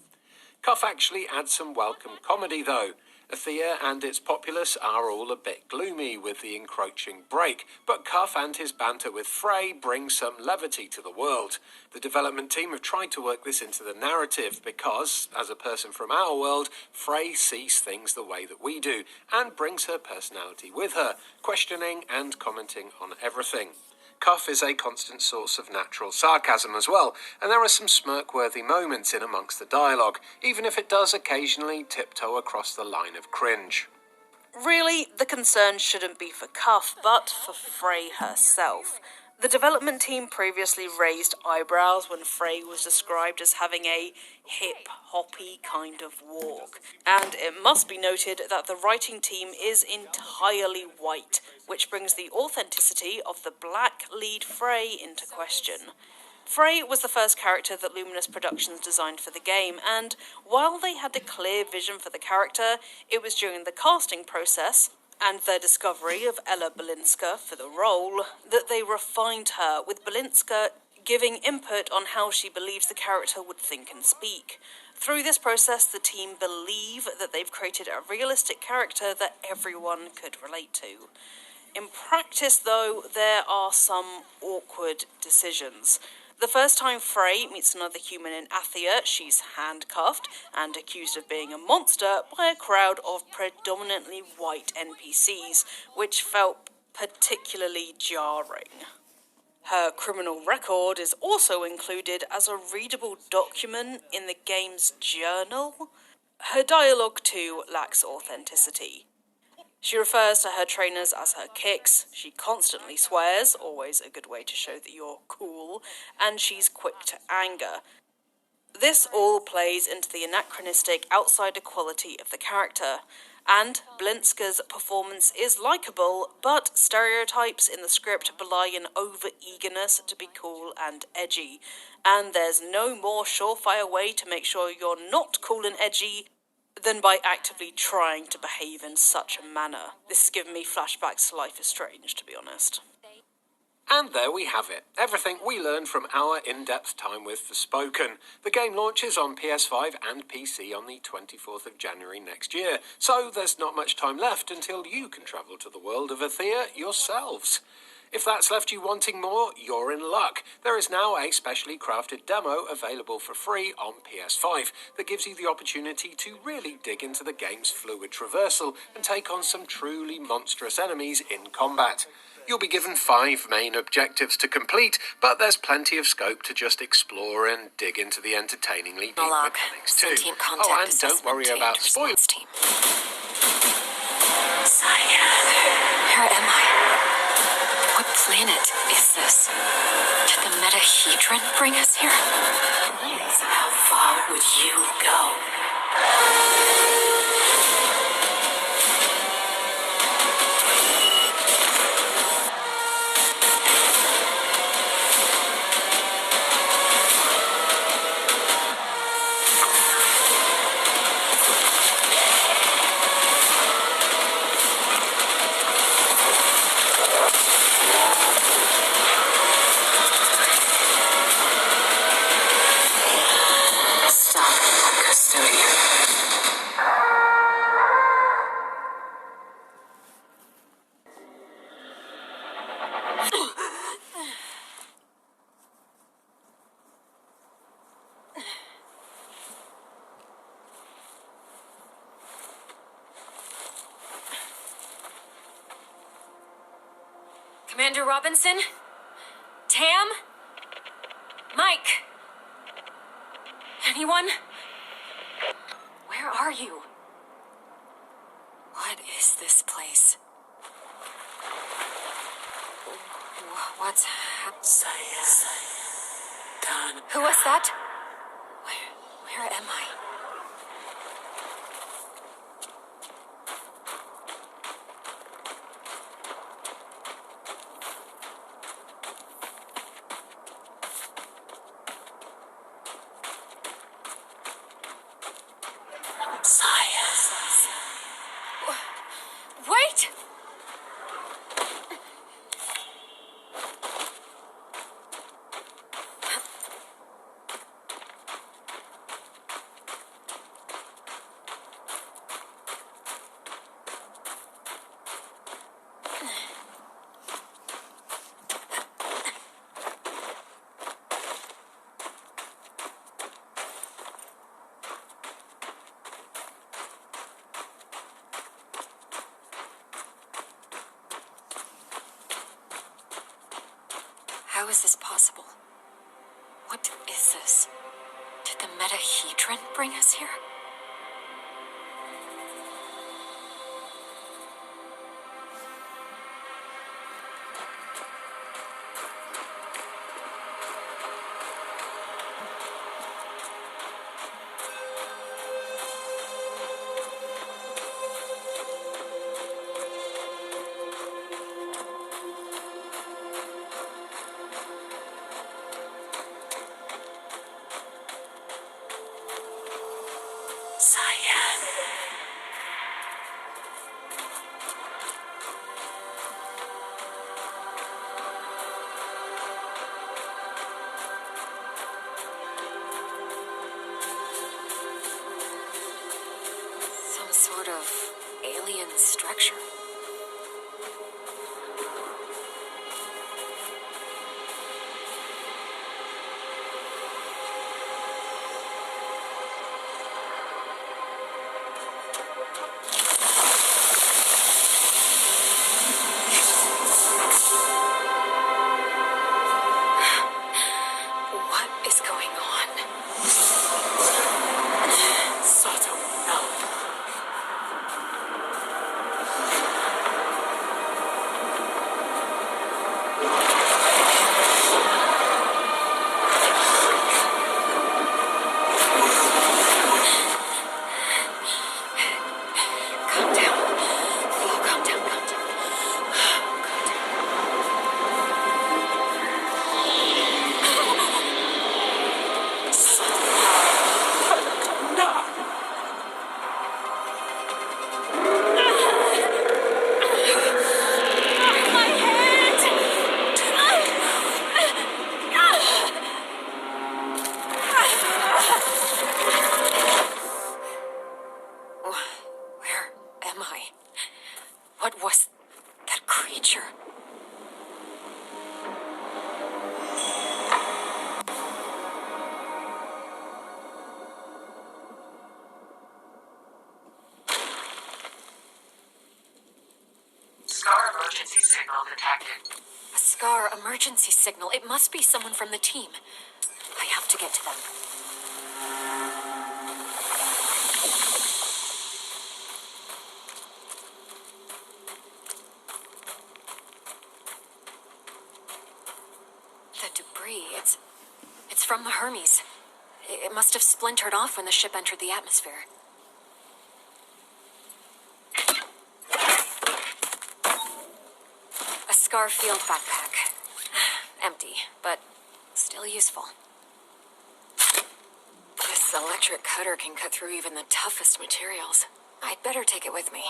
Cuff actually adds some welcome comedy, though. Athia and its populace are all a bit gloomy with the encroaching Break, but Cuff and his banter with Frey bring some levity to the world. The development team have tried to work this into the narrative because, as a person from our world, Frey sees things the way that we do, and brings her personality with her, questioning and commenting on everything. Cuff is a constant source of natural sarcasm as well, and there are some smirk-worthy moments in amongst the dialogue, even if it does occasionally tiptoe across the line of cringe. Really, the concern shouldn't be for Cuff, but for Frey herself. The development team previously raised eyebrows when Frey was described as having a hip-hoppy kind of walk. And it must be noted that the writing team is entirely white, which brings the authenticity of the black lead Frey into question. Frey was the first character that Luminous Productions designed for the game, and while they had a clear vision for the character, it was during the casting process and their discovery of Ella Balinska for the role that they refined her, with Balinska giving input on how she believes the character would think and speak. Through this process, the team believe that they've created a realistic character that everyone could relate to. In practice, though, there are some awkward decisions. The first time Frey meets another human in Athia, she's handcuffed and accused of being a monster by a crowd of predominantly white NPCs, which felt particularly jarring. Her criminal record is also included as a readable document in the game's journal. Her dialogue, too, lacks authenticity. She refers to her trainers as her kicks, she constantly swears, always a good way to show that you're cool, and she's quick to anger. This all plays into the anachronistic outsider quality of the character, and Blinska's performance is likeable, but stereotypes in the script belie an over-eagerness to be cool and edgy, and there's no more surefire way to make sure you're not cool and edgy than by actively trying to behave in such a manner. This has given me flashbacks to Life is Strange, to be honest. And there we have it. Everything we learned from our in-depth time with Forspoken. The game launches on PS5 and PC on the 24th of January next year, so there's not much time left until you can travel to the world of Athea yourselves. If that's left you wanting more, you're in luck. There is now a specially crafted demo available for free on PS5 that gives you the opportunity to really dig into the game's fluid traversal and take on some truly monstrous enemies in combat. You'll be given 5 main objectives to complete, but there's plenty of scope to just explore and dig into the entertainingly deep mechanics too. Oh, and don't worry about spoilers. Where am I? What planet is this? Did the metahedron bring us here? How far would you go? Commander Robinson? Tam? Mike? Anyone? Where are you? What is this place? What's happening? Who was that? Where am I? Wait! How is this possible? What is this? Did the metahedron bring us here? Some sort of alien structure. signal detected. A SCAR emergency signal. It must be someone from the team. I have to get to them. The debris, it's from the Hermes. It must have splintered off when the ship entered the atmosphere. A SCAR field backpack. Empty, but still useful. This electric cutter can cut through even the toughest materials. I'd better take it with me.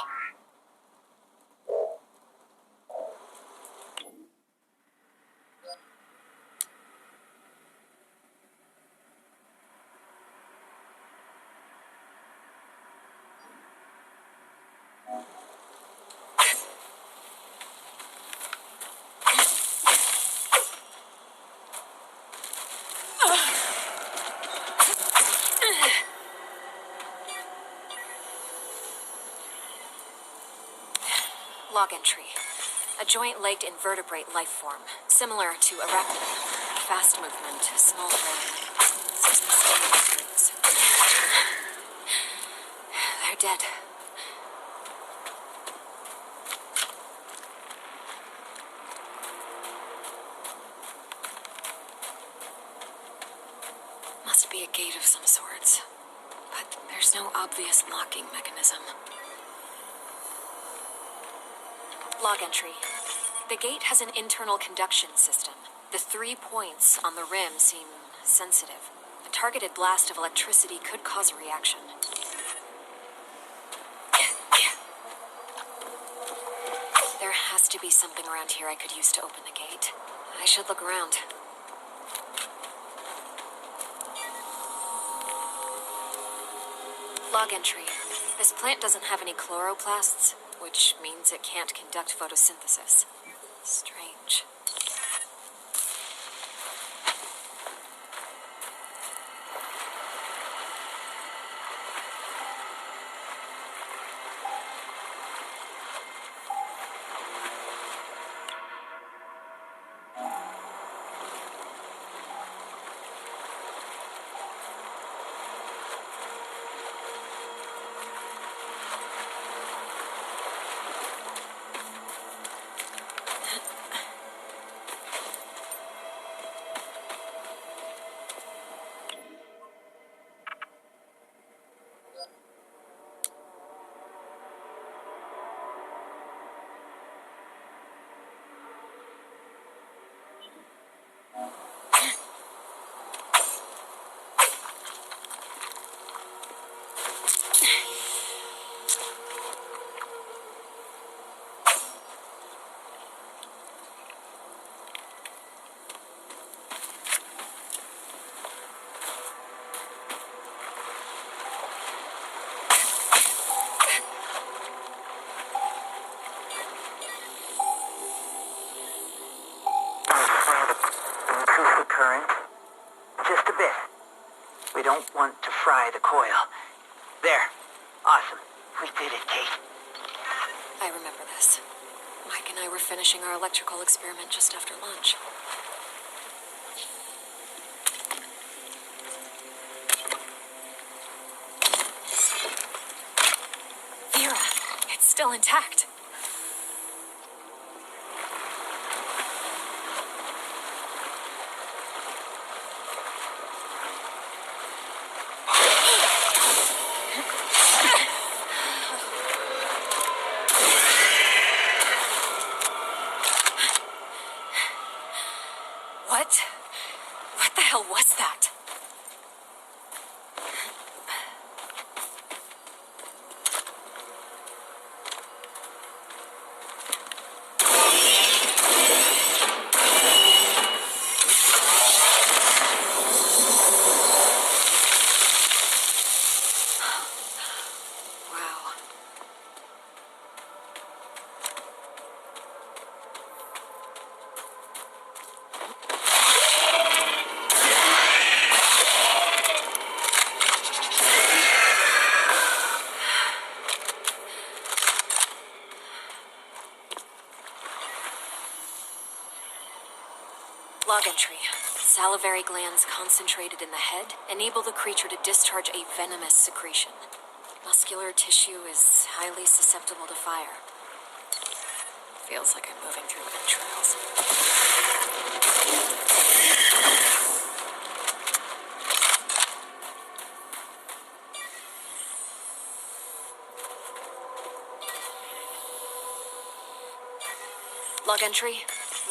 Log entry. A joint-legged invertebrate life form, similar to arachnida. Fast movement, small brain. Some mysterious roots. They're dead. Must be a gate of some sorts. But there's no obvious locking mechanism. Log entry. The gate has an internal conduction system. The 3 points on the rim seem sensitive. A targeted blast of electricity could cause a reaction. There has to be something around here I could use to open the gate. I should look around. Log entry. This plant doesn't have any chloroplasts, which means it can't conduct photosynthesis. Strange. Don't want to fry the coil. There. Awesome. We did it, Kate. I remember this. Mike and I were finishing our electrical experiment just after lunch. Vera, it's still intact. What the hell was that? Log entry. Salivary glands concentrated in the head enable the creature to discharge a venomous secretion. Muscular tissue is highly susceptible to fire. Feels like I'm moving through entrails. Log entry.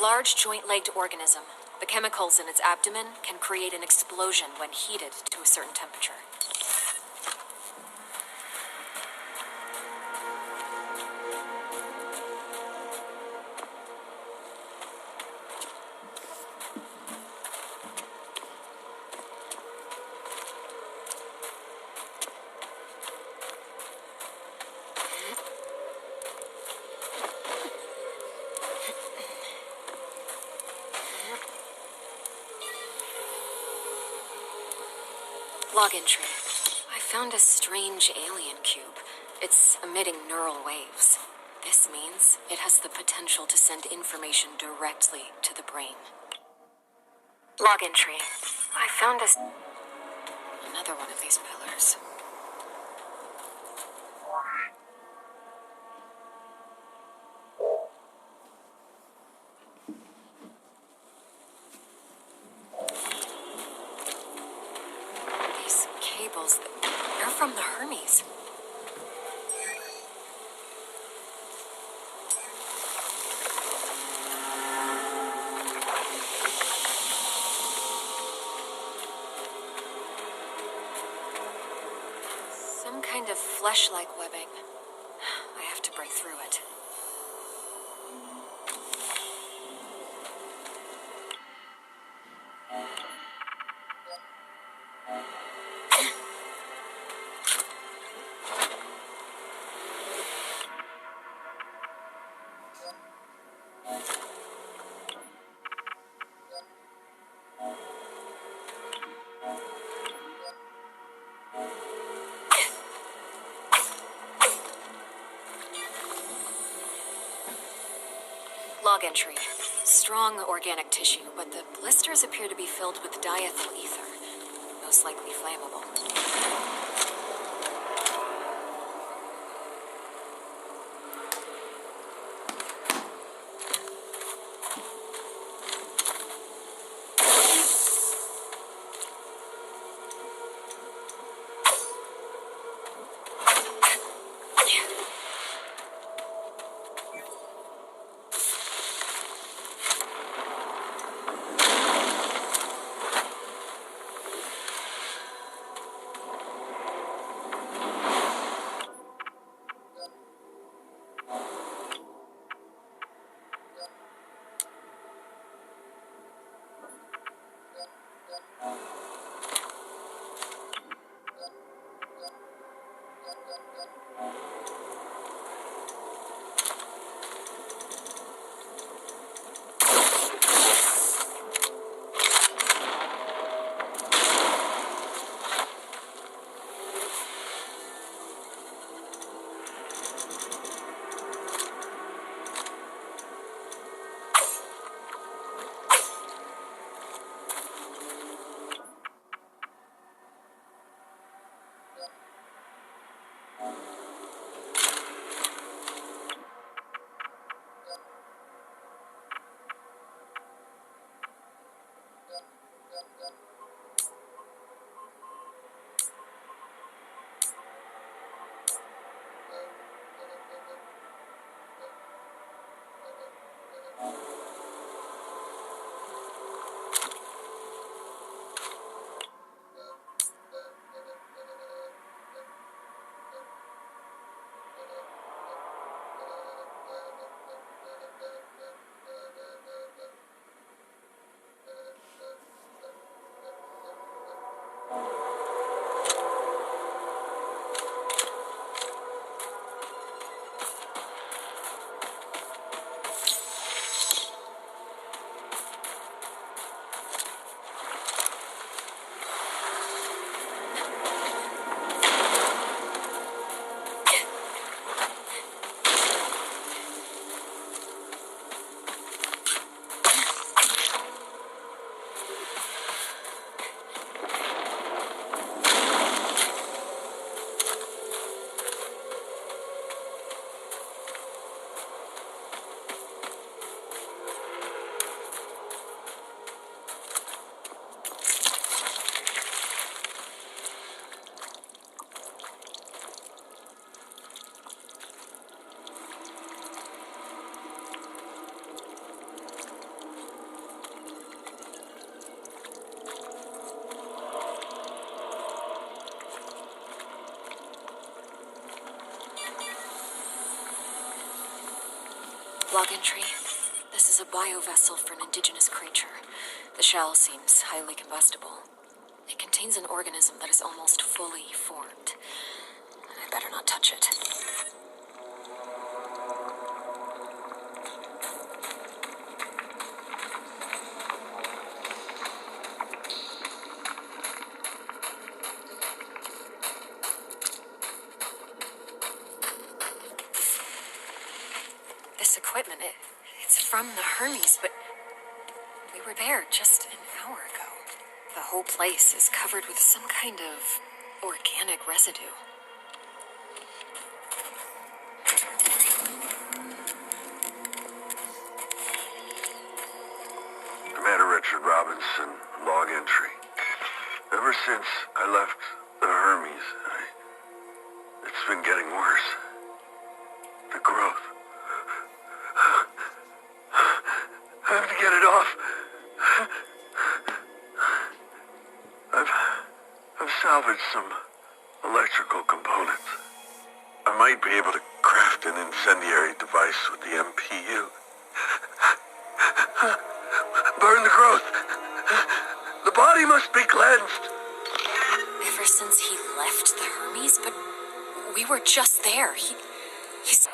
Large joint-legged organism. The chemicals in its abdomen can create an explosion when heated to a certain temperature. Log entry. I found a strange alien cube. It's emitting neural waves. This means it has the potential to send information directly to the brain. Log entry. I found another one of these pillars. They're from the Hermes. Some kind of flesh-like webbing. I have to break through it. Log entry. Strong organic tissue, but the blisters appear to be filled with diethyl ether. Most likely flammable. Log entry. This is a biovessel for an indigenous creature. The shell seems highly combustible. It contains an organism that is almost fully formed. I better not touch it. This equipment, it's from the Hermes, but we were there just an hour ago. The whole place is covered with some kind of organic residue. Commander Richard Robinson, log entry. Ever since I left the Hermes, it's been getting worse. The growth. I have to get it off. I've salvaged some electrical components. I might be able to craft an incendiary device with the MPU. Burn the growth. The body must be cleansed. Ever since he left the Hermes, but we were just there. He's...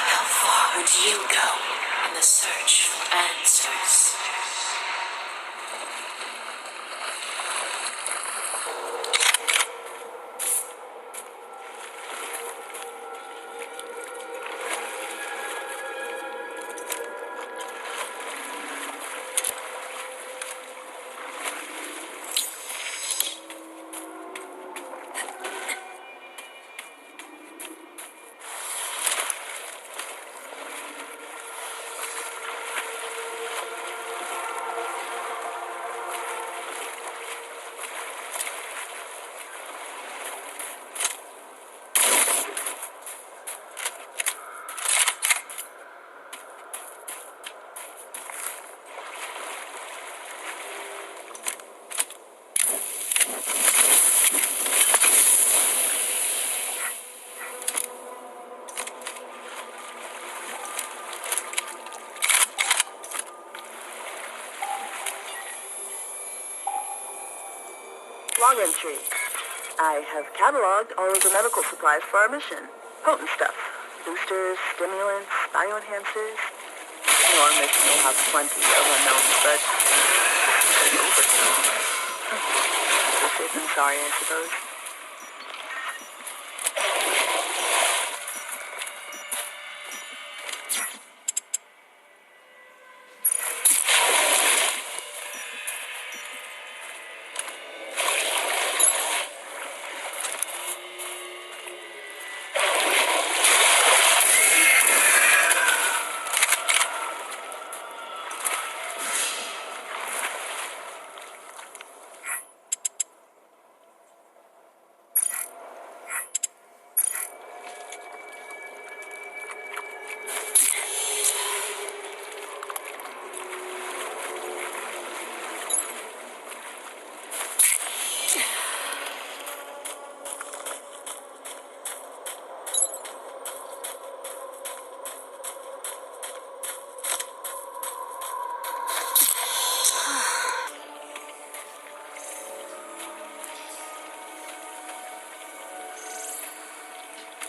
How far would you go in the search for answers? Log entry. I have cataloged all of the medical supplies for our mission. Potent stuff. Boosters, stimulants, bioenhancers. Our mission will have plenty of unknowns, but overkill. Safe and sorry, I suppose.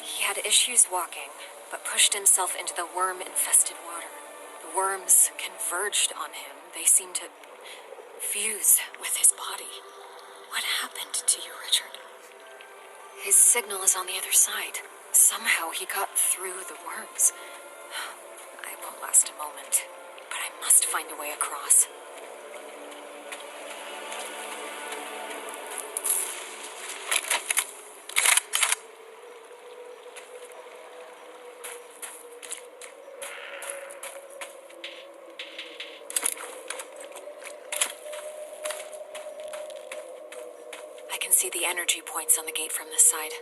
He had issues walking, but pushed himself into the worm-infested water. The worms converged on him. They seemed to fuse with his body. What happened to you, Richard? His signal is on the other side. Somehow he got through the worms. I won't last a moment, but I'm must find a way across. I can see the energy points on the gate from this side.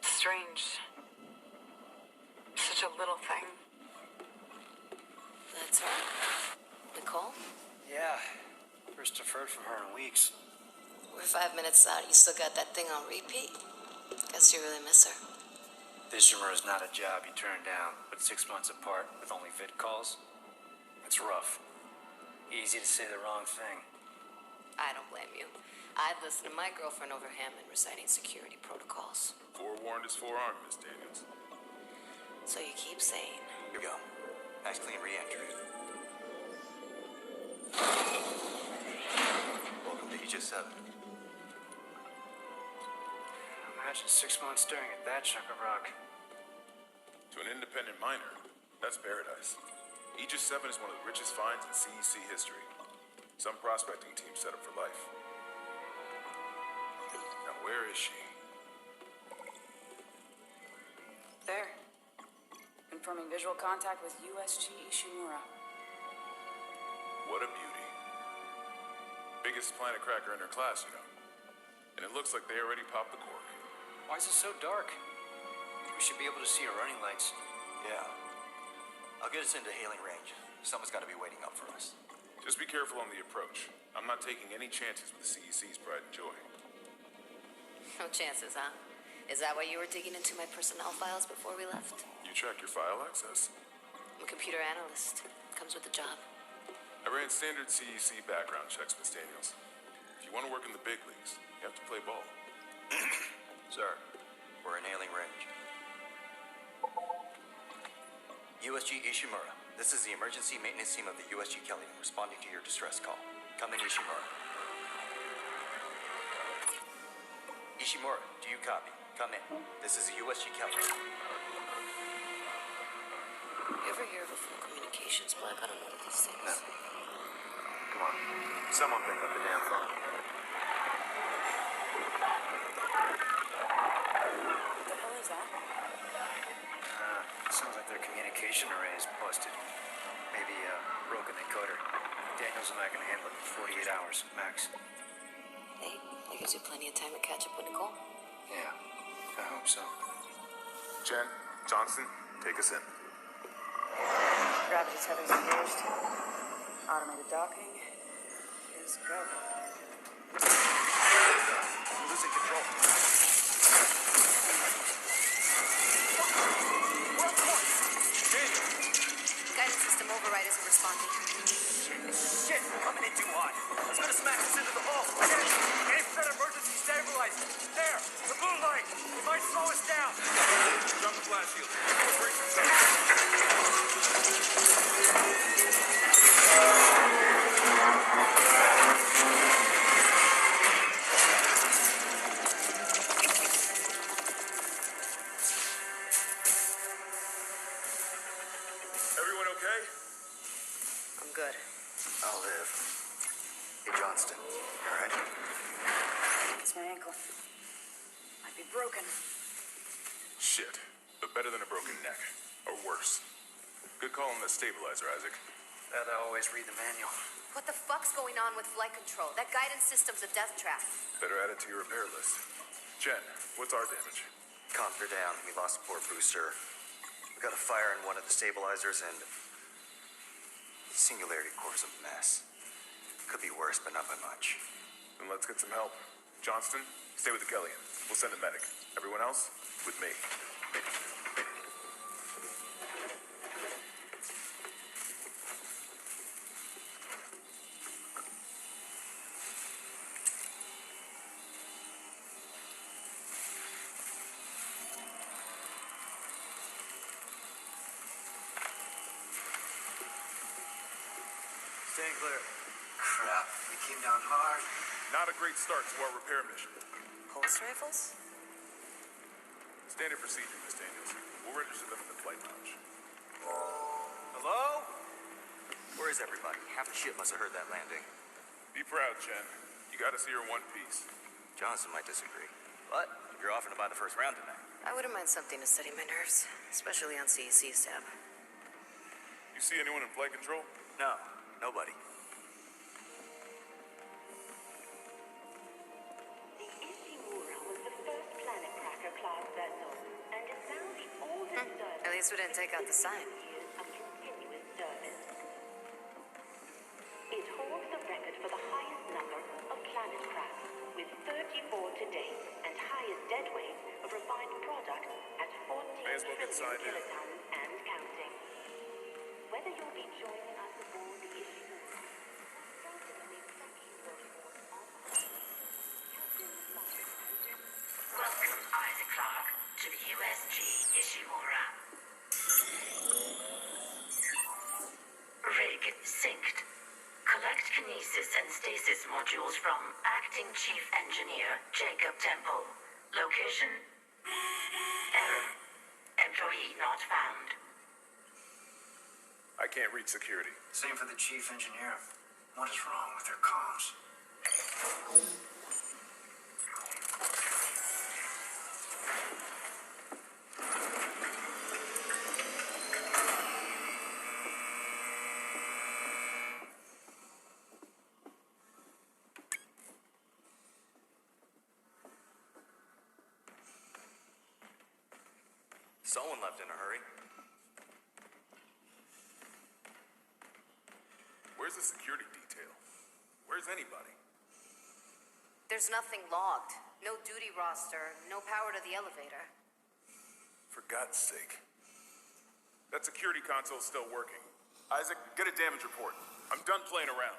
Strange. Such a little thing. That's right. Nicole? Yeah. First deferred from her in weeks. We're 5 minutes out. You still got that thing on repeat? Guess you really miss her. Fishermer is not a job you turn down, but 6 months apart with only vid calls? It's rough. Easy to say the wrong thing. I don't blame you. I'd listen to my girlfriend over Hammond reciting security protocols. Forewarned is forearmed, Miss Daniels. So you keep saying. Here we go. Nice clean re-entry. Welcome to Aegis 7. Imagine 6 months staring at that chunk of rock. To an independent miner, that's paradise. Aegis 7 is one of the richest finds in CEC history. Some prospecting team set up for life. Now where is she? There. Confirming visual contact with USG Ishimura. What a beauty. Biggest planet cracker in her class, you know. And it looks like they already popped the cork. Why is it so dark? We should be able to see her running lights. Yeah. I'll get us into hailing range. Someone's got to be waiting up for us. Just be careful on the approach. I'm not taking any chances with the CEC's pride and joy. No chances, huh? Is that why you were digging into my personnel files before we left? You track your file access? I'm a computer analyst. Comes with the job. I ran standard CEC background checks, Miss Daniels. If you want to work in the big leagues, you have to play ball. Sir, we're in hailing range. USG Ishimura, this is the emergency maintenance team of the USG Kelly responding to your distress call. Come in, Ishimura. Ishimura, do you copy? Come in. This is a USG calendar. You ever hear of a full communications plan? I don't know what this is. No. Come on. Someone pick up the damn phone. What the hell is that? Sounds like their communication array is busted. Maybe a broken encoder. Daniels and I can handle it in 48 hours, max. Hey, that gives you plenty of time to catch up with Nicole. Yeah, I hope so. Jen, Johnson, take us in. Gravity tether's engaged. Automated docking is go. We're losing control. Guidance system override isn't responding. Shit, coming in too hot. It's gonna smash us into the hull. Aim for that emergency stabilizer. There, the blue light. It might slow us down. Drop the flash shield. Brace yourself. Everyone okay? I'm good. I'll live. Hey, Johnston. You alright? It's my ankle. Might be broken. Shit. But better than a broken neck. Or worse. Good call on the stabilizer, Isaac. That I always read the manual. What the fuck's going on with flight control? That guidance system's a death trap. Better add it to your repair list. Jen, what's our damage? Comps are down. We lost a port booster. We got a fire in one of the stabilizers, and singularity core's a mess. Could be worse, but not by much. Then let's get some help. Johnston, stay with the Kellyan. We'll send a medic. Everyone else, with me. Stand clear. Crap, we came down hard. Not a great start to our repair mission. Pulse rifles? Standard procedure, Miss Daniels. We'll register them in the flight lounge. Hello? Where is everybody? Half the ship must have heard that landing. Be proud, Jen. You got us here in one piece. Johnson might disagree. But you're offering to buy the first round tonight. I wouldn't mind something to steady my nerves, especially on CEC's tab. You see anyone in flight control? No, nobody. At least we didn't take out the sign. It holds the record for the highest number of planet craft, with 34 to date, and highest dead weight of refined product at 14 trillion kilotons and counting. Whether you'll be joining us aboard the issue Welcome, Isaac Clarke, to the USG Ishimura. Rig synced. Collect kinesis and stasis modules from Acting Chief Engineer Jacob Temple. Location? Error. Employee not found. I can't reach security. Same for the chief engineer. What is wrong with their comms? Someone left in a hurry. Where's the security detail? Where's anybody? There's nothing logged. No duty roster, no power to the elevator. For God's sake. That security console's still working. Isaac, get a damage report. I'm done playing around.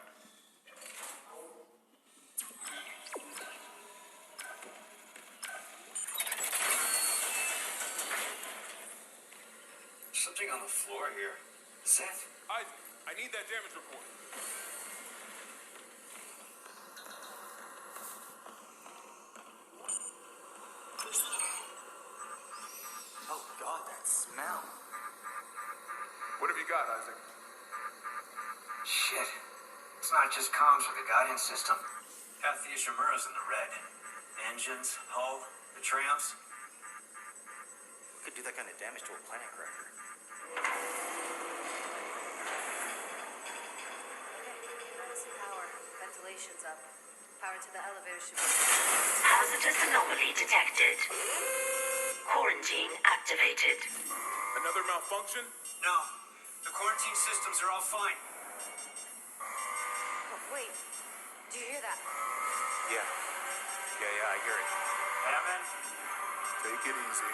Something on the floor here. Seth? Isaac, I need that damage report. God, that smell. What have you got, Isaac? Shit. It's not just comms or the guidance system. Half the Ishimura's in the red. Engines, hull, the trams. Could do that kind of damage to a planet cracker. Emergency power. Ventilation's up. Power to the elevator should be... Hazardous anomaly detected. Quarantine activated. Another malfunction? No. The quarantine systems are all fine. Oh, wait. Do you hear that? Yeah, I hear it. Batman? Take it easy.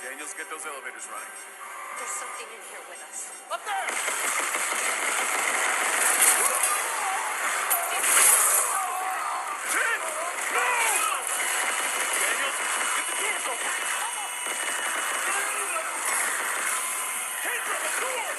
Daniels, get those elevators running. There's something in here with us. Up there! Ted! No! Daniels, get the doors open! Hands on the doors!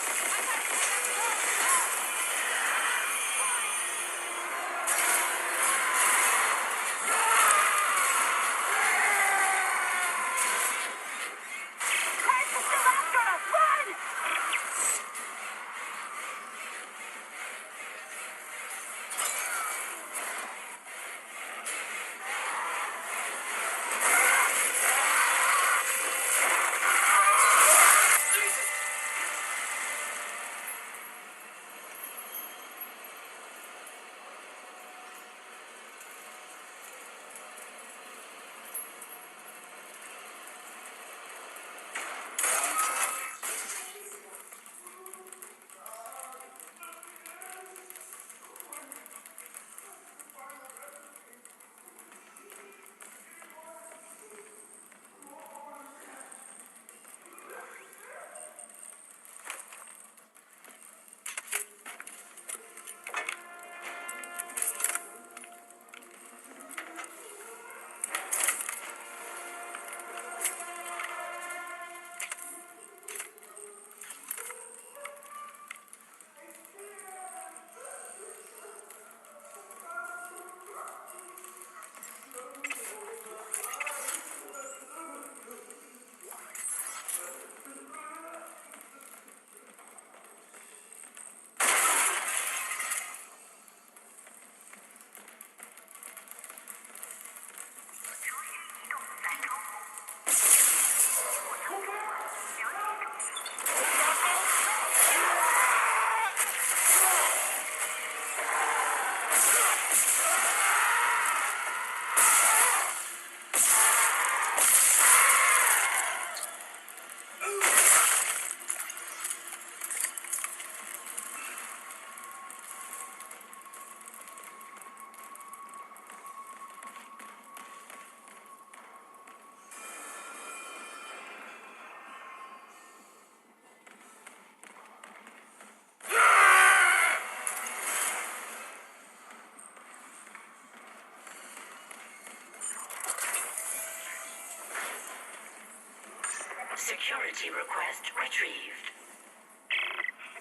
Security request retrieved.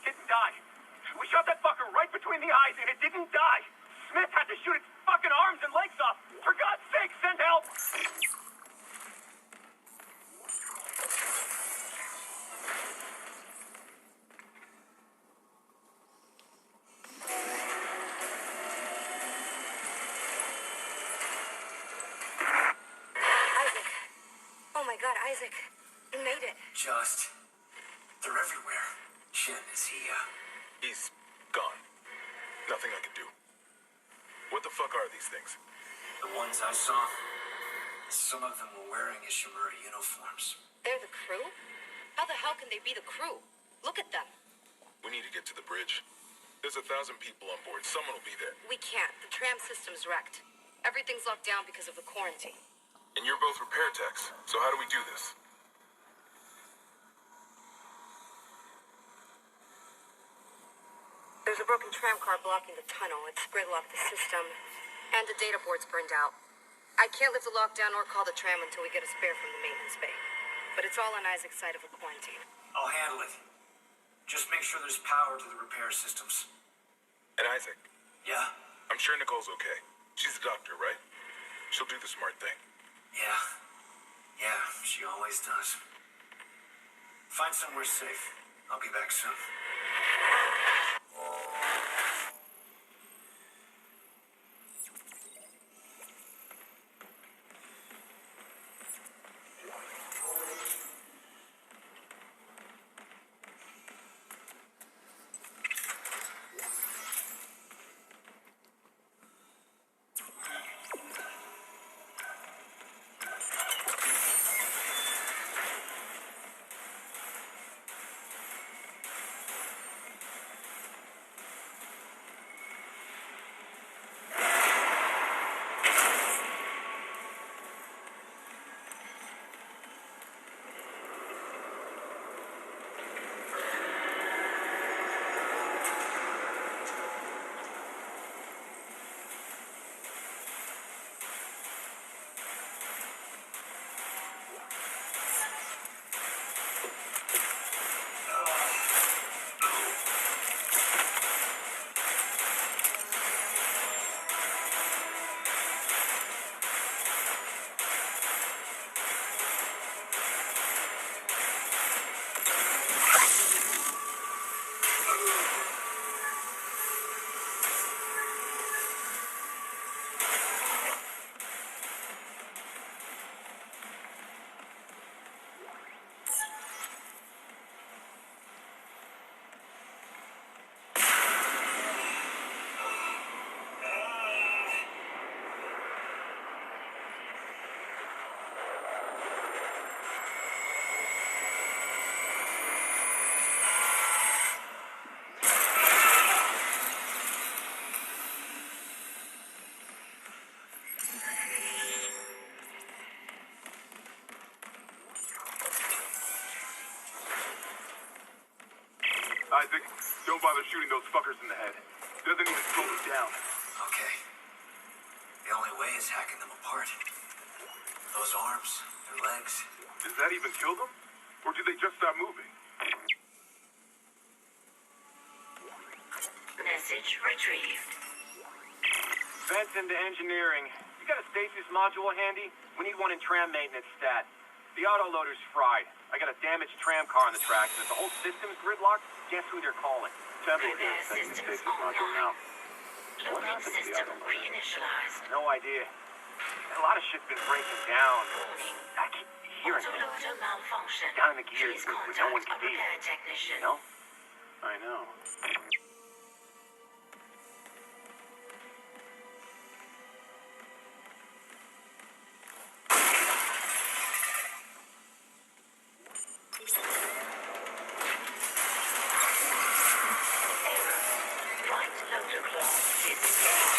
It didn't die. We shot that fucker right between the eyes and it didn't die. Smith had to shoot its fucking arms and legs off. For God's sake, send help! Isaac. Oh my God, Isaac. You made it. Just. They're everywhere. Shin, is he, He's gone. Nothing I can do. What the fuck are these things? The ones I saw? Some of them were wearing Ishimura uniforms. They're the crew? How the hell can they be the crew? Look at them. We need to get to the bridge. There's 1,000 people on board. Someone will be there. We can't. The tram system's wrecked. Everything's locked down because of the quarantine. And you're both repair techs. So how do we do this? There's a broken tram car blocking the tunnel. It's gridlocked the system. And the data board's burned out. I can't lift the lockdown or call the tram until we get a spare from the maintenance bay. But it's all on Isaac's side of a quarantine. I'll handle it. Just make sure there's power to the repair systems. And Isaac? Yeah? I'm sure Nicole's okay. She's a doctor, right? She'll do the smart thing. Yeah. Yeah, she always does. Find somewhere safe. I'll be back soon. Isaac, don't bother shooting those fuckers in the head. Doesn't even slow them down. Okay. The only way is hacking them apart. Those arms, their legs. Does that even kill them? Or do they just stop moving? Message retrieved. Vents into engineering. You got a stasis module handy? We need one in tram maintenance stat. The autoloader's fried. I got a damaged tram car on the tracks, and if the whole system's gridlocked, guess who they're calling? Temple is setting the stasis module now. What Loading happened to the system other one? reinitialized. No idea. A lot of shit's been breaking down. I keep hearing it. Autoloader malfunction. Down in the gears, Please but no one contact can a see. repair technician. No? I know. Right loader claw disengaged.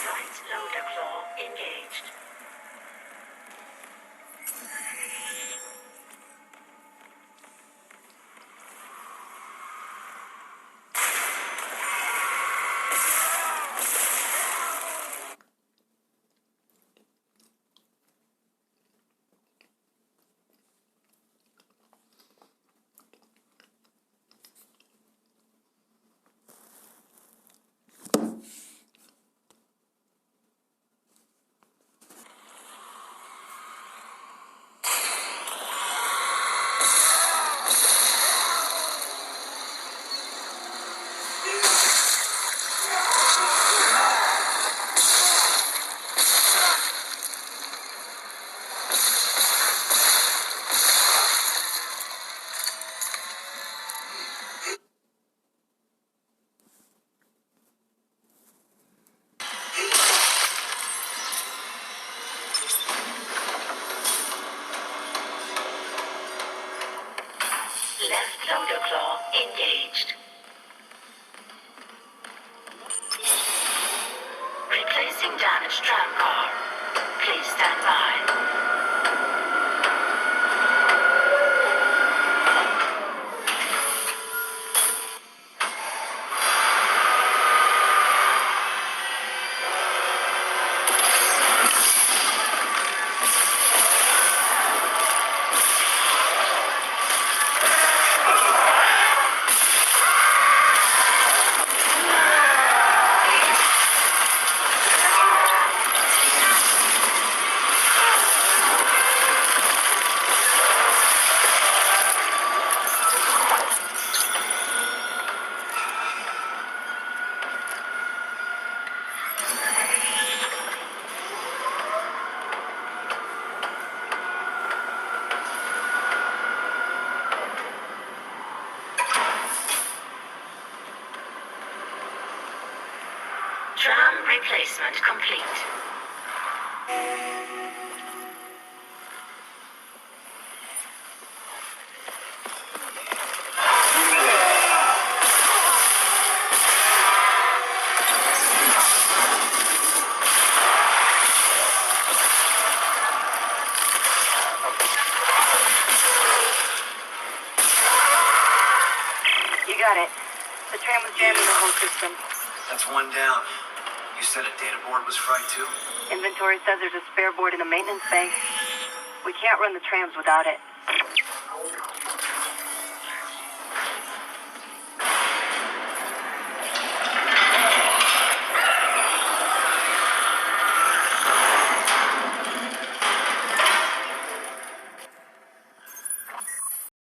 Right loader claw engaged. Left loader claw engaged. Replacing damaged tram car. Please stand by. Assessment complete. You got it. The tram was jamming the whole system. That's one down. You said a data board was fried too? Inventory says there's a spare board in the maintenance bay. We can't run the trams without it.